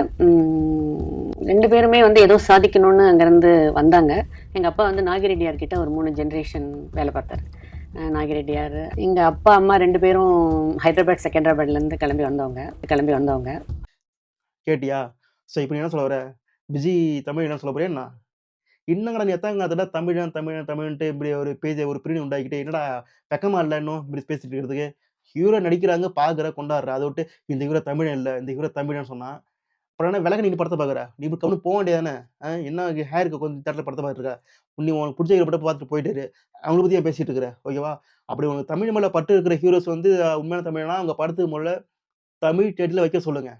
2 பேருமே வந்து ஏதோ சாதிக்கணும்னு அங்கேருந்து வந்தாங்க. எங்கள் அப்பா வந்து நாகிரெட்டியார் கிட்ட ஒரு 3 ஜென்ரேஷன் வேலை பார்த்தாரு. நாகிரெட்டியார் எங்கள் அப்பா அம்மா 2 பேரும் ஹைதராபாத் செகண்டராபாத்லேருந்து கிளம்பி வந்தவங்க. கேட்டியா? ஸோ இப்போ நீ என்ன சொல்ல வர? விஜய் தமிழ் என்ன சொல்ல போறியா என்ன? என்னங்கடா நீ எத்தாங்க அதோட தமிழ்ன்ட்டு இப்படி ஒரு பேஜை ஒரு பிரிவு உண்டாக்கிட்டு என்னடா வெக்கமா இல்லை இன்னும் இப்படி பேசிட்டு இருக்கிறதுக்கு? ஹீரோ நடிக்கிறாங்க, பார்க்குற, கொண்டாடுற. அதை விட்டு இந்த ஹீரோ தமிழன் இல்லை, இந்த ஹீரோ தமிழன்னு சொன்னா அப்புறம் என்ன விலக நீ படத்தை பார்க்குற? நீ இப்போ கம்முனு போக வேண்டியதானே? என்ன ஹேருக்கு கொஞ்சம் தேட்டரில் படத்தை பார்த்துட்டு இருக்க? நீ உனக்கு பிடிச்ச ஹீரோ படத்தை பார்த்துட்டு போயிட்டு அவங்கள பற்றி ஏன் பேசிட்டு இருக்கிற? ஓகேவா? அப்படி உனக்கு தமிழ் மேலே பட்டு இருக்கிற ஹீரோஸ் வந்து உண்மையான தமிழ்னா அவங்க படத்துக்கு முதல்ல தமிழ் டைட்டில் வைக்க சொல்லுங்க.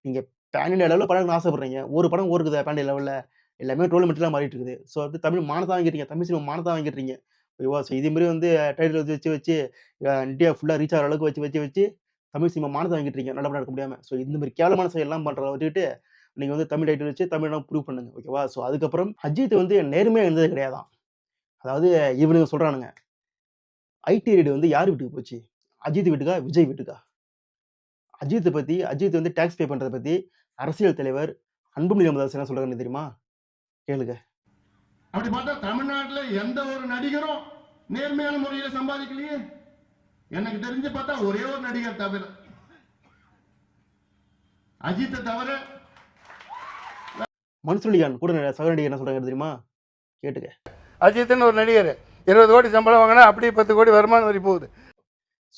நீங்க பேன் இண்டியா லெவலில் படம் ஆசைப்படுறீங்க, ஒரு படம் ஓடுக்குதா பேன் இண்டியா லெவலில்? எல்லாமே ட்ரோல் மெட்டீரியலாக மாறிட்டு இருக்குது. ஸோ வந்து தமிழ் மானத்தை வாங்கிடுறீங்க, தமிழ் சினிமா மானத்தை வாங்கிடுறீங்க. ஓகேவா? ஸோ இதே மாதிரி வந்து டைட்டில் வச்சு இந்தியா ஃபுல்லாக ரீச் ஆகிற அளவுக்கு வச்சு தமிழ் சினிமா மானத்தை வாங்கிட்டு இருக்கீங்க, நல்ல படம் எடுக்க முடியாமல். ஸோ இந்த மாதிரி கேவலமான செயல்லாம் பண்ணுறத வச்சுக்கிட்டு நீங்கள் வந்து தமிழ் டைட்டில் வச்சு தமிழ்லாம் ப்ரூவ் பண்ணுங்க. ஓகேவா? ஸோ அதுக்கப்புறம் அஜித் வந்து நேர்மையாக இருந்தது கிடையாதான். அதாவது இவனுங்க சொல்கிறானுங்க, ஐடி ரெய்டு வந்து யார் வீட்டுக்கு போச்சு? அஜித் வீட்டுக்கா, விஜய் வீட்டுக்கா? அஜித் வந்து டேக்ஸ் பே பண்ணுறதை பற்றி அரசியல் தலைவர் அன்புமணி ராமதாஸ் என்ன சொல்கிறாங்கன்னு தெரியுமா? கேளுங்க. அப்படி பார்த்தா தமிழ்நாட்டில் எந்த ஒரு நடிகரும் நேர்மையான முறையில் சம்பாதிக்கலையே. எனக்கு தெரிஞ்சு பார்த்தா ஒரே ஒரு நடிகர் தவிர, அஜித்தை தவிர. மன்சூலிகான் கூட சக நடிகர் என்ன சொல்றாங்க தெரியுமா? கேட்டுக்க. அஜித்னு ஒரு நடிகர் 20 கோடி சம்பளம் வாங்கினா அப்படியே 10 கோடி வருமானம் வரி போகுது.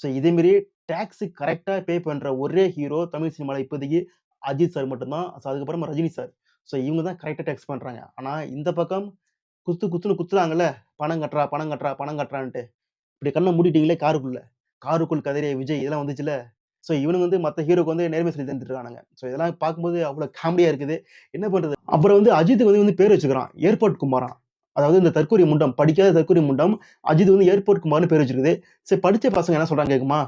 ஸோ இதேமாரி டேக்ஸு கரெக்டாக பே பண்ணுற ஒரே ஹீரோ தமிழ் சினிமாவில் இப்போதைக்கு அஜித் சார் மட்டும்தான். ஸோ அதுக்கப்புறம் ரஜினி சார். ஸோ இவங்க தான் கரெக்டாக டேக்ஸ் பண்ணுறாங்க. ஆனால் இந்த பக்கம் குத்துன்னு குத்துறாங்கல்ல, பணம் கட்டுறான்ட்டு. இப்படி கண்ணை மூடிட்டீங்களே காருக்குள் கதிரே விஜய் இதெல்லாம் வந்துச்சுல. ஸோ இவனுங்க வந்து மற்ற ஹீரோக்கு வந்து நேர்மை சொல்லி தந்துட்டு இருக்கானுங்க. ஸோ இதெல்லாம் பார்க்கும்போது அவ்வளோ காமெடியாக இருக்குது. என்ன பண்ணுறது? அப்புறம் வந்து அஜித்துக்கு வந்து பேர் வச்சுக்கிறான் ஏர்போர்ட் குமாரான். அதாவது இந்த தற்கொலை முண்டம், படிக்காத தற்கொலை முண்டம் அஜித் வந்து ஏர்போர்ட் குமார்னு பேர் வச்சிருக்குது. சரி படித்த பசங்க என்ன சொல்கிறாங்க கேட்குமா?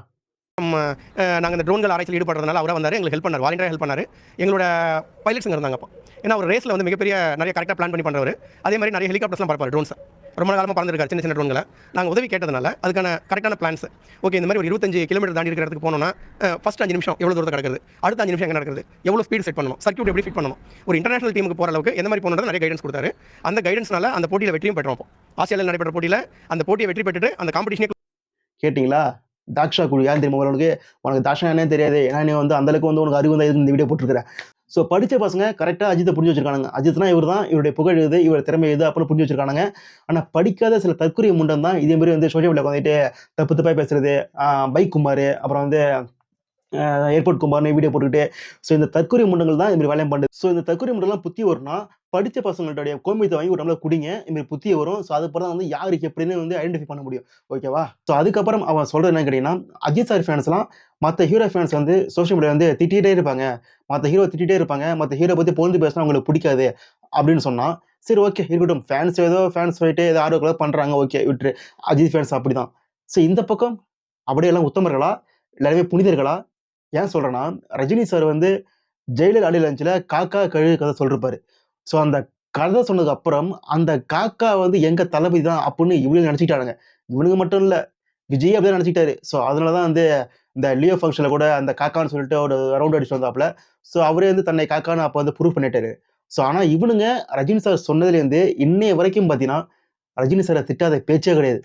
நாங்கள் இந்த ட்ரோன்கள் ஆராய்ச்சியில் ஈடுபடுறதுனால அவரை வந்தார், எங்களுக்கு ஹெல்ப் பண்ணார், வாலண்டியராக ஹெல்ப் பண்ணார். எங்களோட பைலட்ஸுங்க இருந்தாங்க அப்போ. ஏன்னா ஒரு ரேஸில் வந்து மிகப்பெரிய நிறைய கரெக்டாக பிளான் பண்ணி பண்ணுறவர். அதே மாதிரி நிறைய ஹெலிகாப்டர்ஸ்லாம் பார்ப்பார், ட்ரோன்ஸ் ரொம்ப காலமாக பறந்துருக்காரு, சின்ன ட்ரோன்களை. நாங்கள் உதவி கேட்டதுனால அதுக்கான கரெக்டான பிளான்ஸ். ஓகே, இந்த மாதிரி ஒரு 25 கிலோமீட்டர் தாண்டி இருக்கிற இடத்துக்கு போனோம்னா ஃபஸ்ட் 5 நிமிஷம் எவ்வளோ தூரத்தை கிடக்குது, அடுத்த 5 நிமிஷம் எங்கே நடக்குது, எவ்வளோ ஸ்பீட் செட் பண்ணணும், சர்க்யூட் எப்படி ஃபிட் பண்ணணும், ஒரு இன்டர்நேஷனல் டீமுக்கு போகிற அளவுக்கு எந்த மாதிரி போகணுன்றது நிறைய கைடன்ஸ் கொடுத்தாரு. அந்த கைடன்ஸ்னால அந்த போட்டியில் வெற்றியும் பெற்றோம். ஆசியாவில் நடைபெற்ற போட்டியில் அந்த போட்டியை வெற்றி பெற்றுட்டு அந்த காம்படிஷனே. கேட்டிங்களா? தாக்ஷா குழு யாரும் தெரியுமா? உனக்கு தாக்ஷா என்னே தெரியாது. ஏன்னா நீ வந்து அந்தளவுக்கு வந்து உனக்கு அறிவு வந்து இந்த வீடியோ போட்டுருக்கிறேன். ஸோ படித்த பசங்க கரெக்டாக அஜித்தை புரிஞ்சு வச்சிருக்கானுங்க. அஜித்னா இவர் தான், இவருடைய புகழ் இது, இவர் திறமை இது அப்படின்னு புரிஞ்சு வச்சிருக்கானுங்க. ஆனால் படிக்காத சில தற்கொலை முண்டம் தான் இதே மாதிரி வந்து சோஷியல் மீடியா வந்துட்டு தப்பு தப்பாக பேசுறது, பைக் குமார், அப்புறம் வந்து ஏர்போர்ட் குமார்னு வீடியோ போட்டுக்கிட்டு, ஸோ இந்த தற்கொலை முண்டங்கள் தான் இதுமாதிரி வேலையம் பண்ணுது. ஸோ இந்த தற்கொலை முண்டெல்லாம் புத்தி வரும்னா படித்த பசங்களுடைய கோமியத்தை வாங்கி ஒரு டம்ளர் குடிங்க, இதுமாதிரி புத்தி வரும். ஸோ அதுக்கப்புறம் தான் வந்து யாருக்கு எப்படின்னு வந்து ஐடென்டிஃபை பண்ண முடியும். ஓகேவா? ஸோ அதுக்கப்புறம் அவன் சொல்கிறது என்ன கேட்டிங்கன்னா, அஜித் சார் ஃபேன்ஸ்லாம் மற்ற ஹீரோ ஃபேன்ஸ் வந்து சோஷியல் மீடியா வந்து திட்டிகிட்டே இருப்பாங்க, மற்ற ஹீரோ திட்டிகிட்டே இருப்பாங்க, மற்ற ஹீரோ பற்றி புகழ்ந்து பேசினா அவங்களுக்கு பிடிக்காது அப்படின்னு சொன்னால், சரி ஓகே இருக்கட்டும், ஃபேன்ஸ் ஏதோ ஃபேன்ஸ் போயிட்டு ஏதோ ஆர்வக்குள்ள பண்ணுறாங்க, ஓகே விட்டுரு. அஜித் ஃபேன்ஸ் அப்படி தான். ஸோ இந்த பக்கம் அப்படியெல்லாம் உத்தமர்களா, எல்லாருமே புனிதர்களா? ஏன் சொல்கிறேன்னா, ரஜினி சார் வந்து ஜெயிலர் ஆடியோ லான்ச்சில் காக்கா கழுகு கதை சொல்லிருப்பாரு. ஸோ அந்த கதை சொன்னதுக்கு அப்புறம் அந்த காக்கா வந்து எங்க தளபதி தான் அப்படின்னு இவனுங்க நினச்சிக்கிட்டானுங்க. இவனுங்க மட்டும் இல்லை, விஜய் அப்படிதான் நினச்சிக்கிட்டாரு. ஸோ அதனால தான் வந்து இந்த லியோ ஃபங்க்ஷனில் கூட அந்த காக்கான்னு சொல்லிட்டு ஒரு ரவுண்ட் அடிச்சுட்டு வந்தாப்புல. ஸோ அவரே வந்து தன்னை காக்கான்னு அப்போ வந்து ப்ரூவ் பண்ணிட்டாரு. ஸோ ஆனால் இவனுங்க ரஜினி சார் சொன்னதுலேருந்து இன்னைய வரைக்கும் பார்த்தீங்கன்னா ரஜினி சாரை திட்டாத பேச்சே கிடையாது.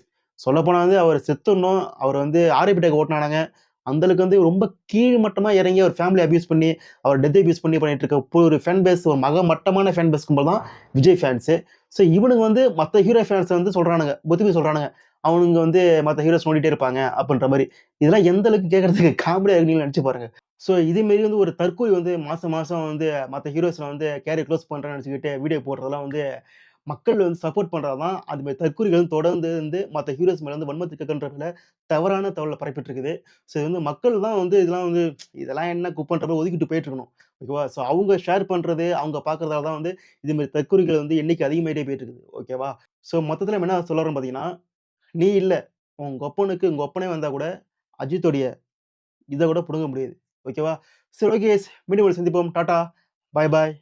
சொல்லப்போனால் வந்து அவர் செத்துடணும், அவர் வந்து ஆர்ஐபி டேக் ஓட்டினானாங்க, அந்தளவுக்கு வந்து ரொம்ப கீழ்மட்டமாக இறங்கி அவர் ஃபேமிலி அபியூஸ் பண்ணி அவர் டெத் அபியூஸ் பண்ணி பண்ணிட்டு இருக்க இப்போ ஒரு ஃபேன் பேஸ், ஒரு மட்டமான ஃபேன் பேஸ் கும்பல் தான் விஜய் ஃபேன்ஸு. ஸோ இவனுங்க வந்து மற்ற ஹீரோ ஃபேன்ஸை வந்து சொல்கிறானுங்க, ஒத்துக்கி சொல்கிறானுங்க, அவனுங்க வந்து மற்ற ஹீரோஸ் நோண்டிகிட்டே இருப்பாங்க அப்படின்ற மாதிரி. இதெல்லாம் எந்த அளவுக்கு கேட்குறதுக்கு காமெடியாக இருக்குன்னு நினச்சி பாருங்க. ஸோ இதேமாரி வந்து ஒரு தற்கொலை வந்து மாதம் வந்து மற்ற ஹீரோஸில் வந்து கேரியர் க்ளோஸ் பண்ணுறேன்னு நினச்சிக்கிட்டு வீடியோ போடுறதெல்லாம் வந்து மக்கள் வந்து சப்போர்ட் பண்ணுறது தான். அதுமாதிரி தற்கொலைகள் தொடர்ந்து வந்து மற்ற ஹீரோஸ் மேலே வந்து வன்மத்தை கேட்கன்றதுல தவறான தகவலை பரப்பிட்டு இருக்குது. ஸோ இது வந்து மக்கள் தான் வந்து இதெல்லாம் என்ன குப்பன்ற மாதிரி ஒதுக்கிட்டு போயிட்டு இருக்கணும். ஓகேவா? ஸோ அவங்க ஷேர் பண்ணுறது, அவங்க பார்க்குறதால தான் வந்து இதுமாதிரி தற்கொலைகள் வந்து எண்ணிக்கை அதிகமாகிட்டே போயிட்டு இருக்குது. ஓகேவா? ஸோ மொத்தத்தில் என்ன சொல்ல வரேன் பார்த்தீங்கன்னா, நீ இல்லை, உங்கள் ஒப்பனே வந்தால் கூட அஜித்தோடைய இதை கூட பிடுங்க முடியாது. ஓகேவா? சரி ஓகே, மீண்டும் சந்திப்போம். டாட்டா, பாய் பாய்.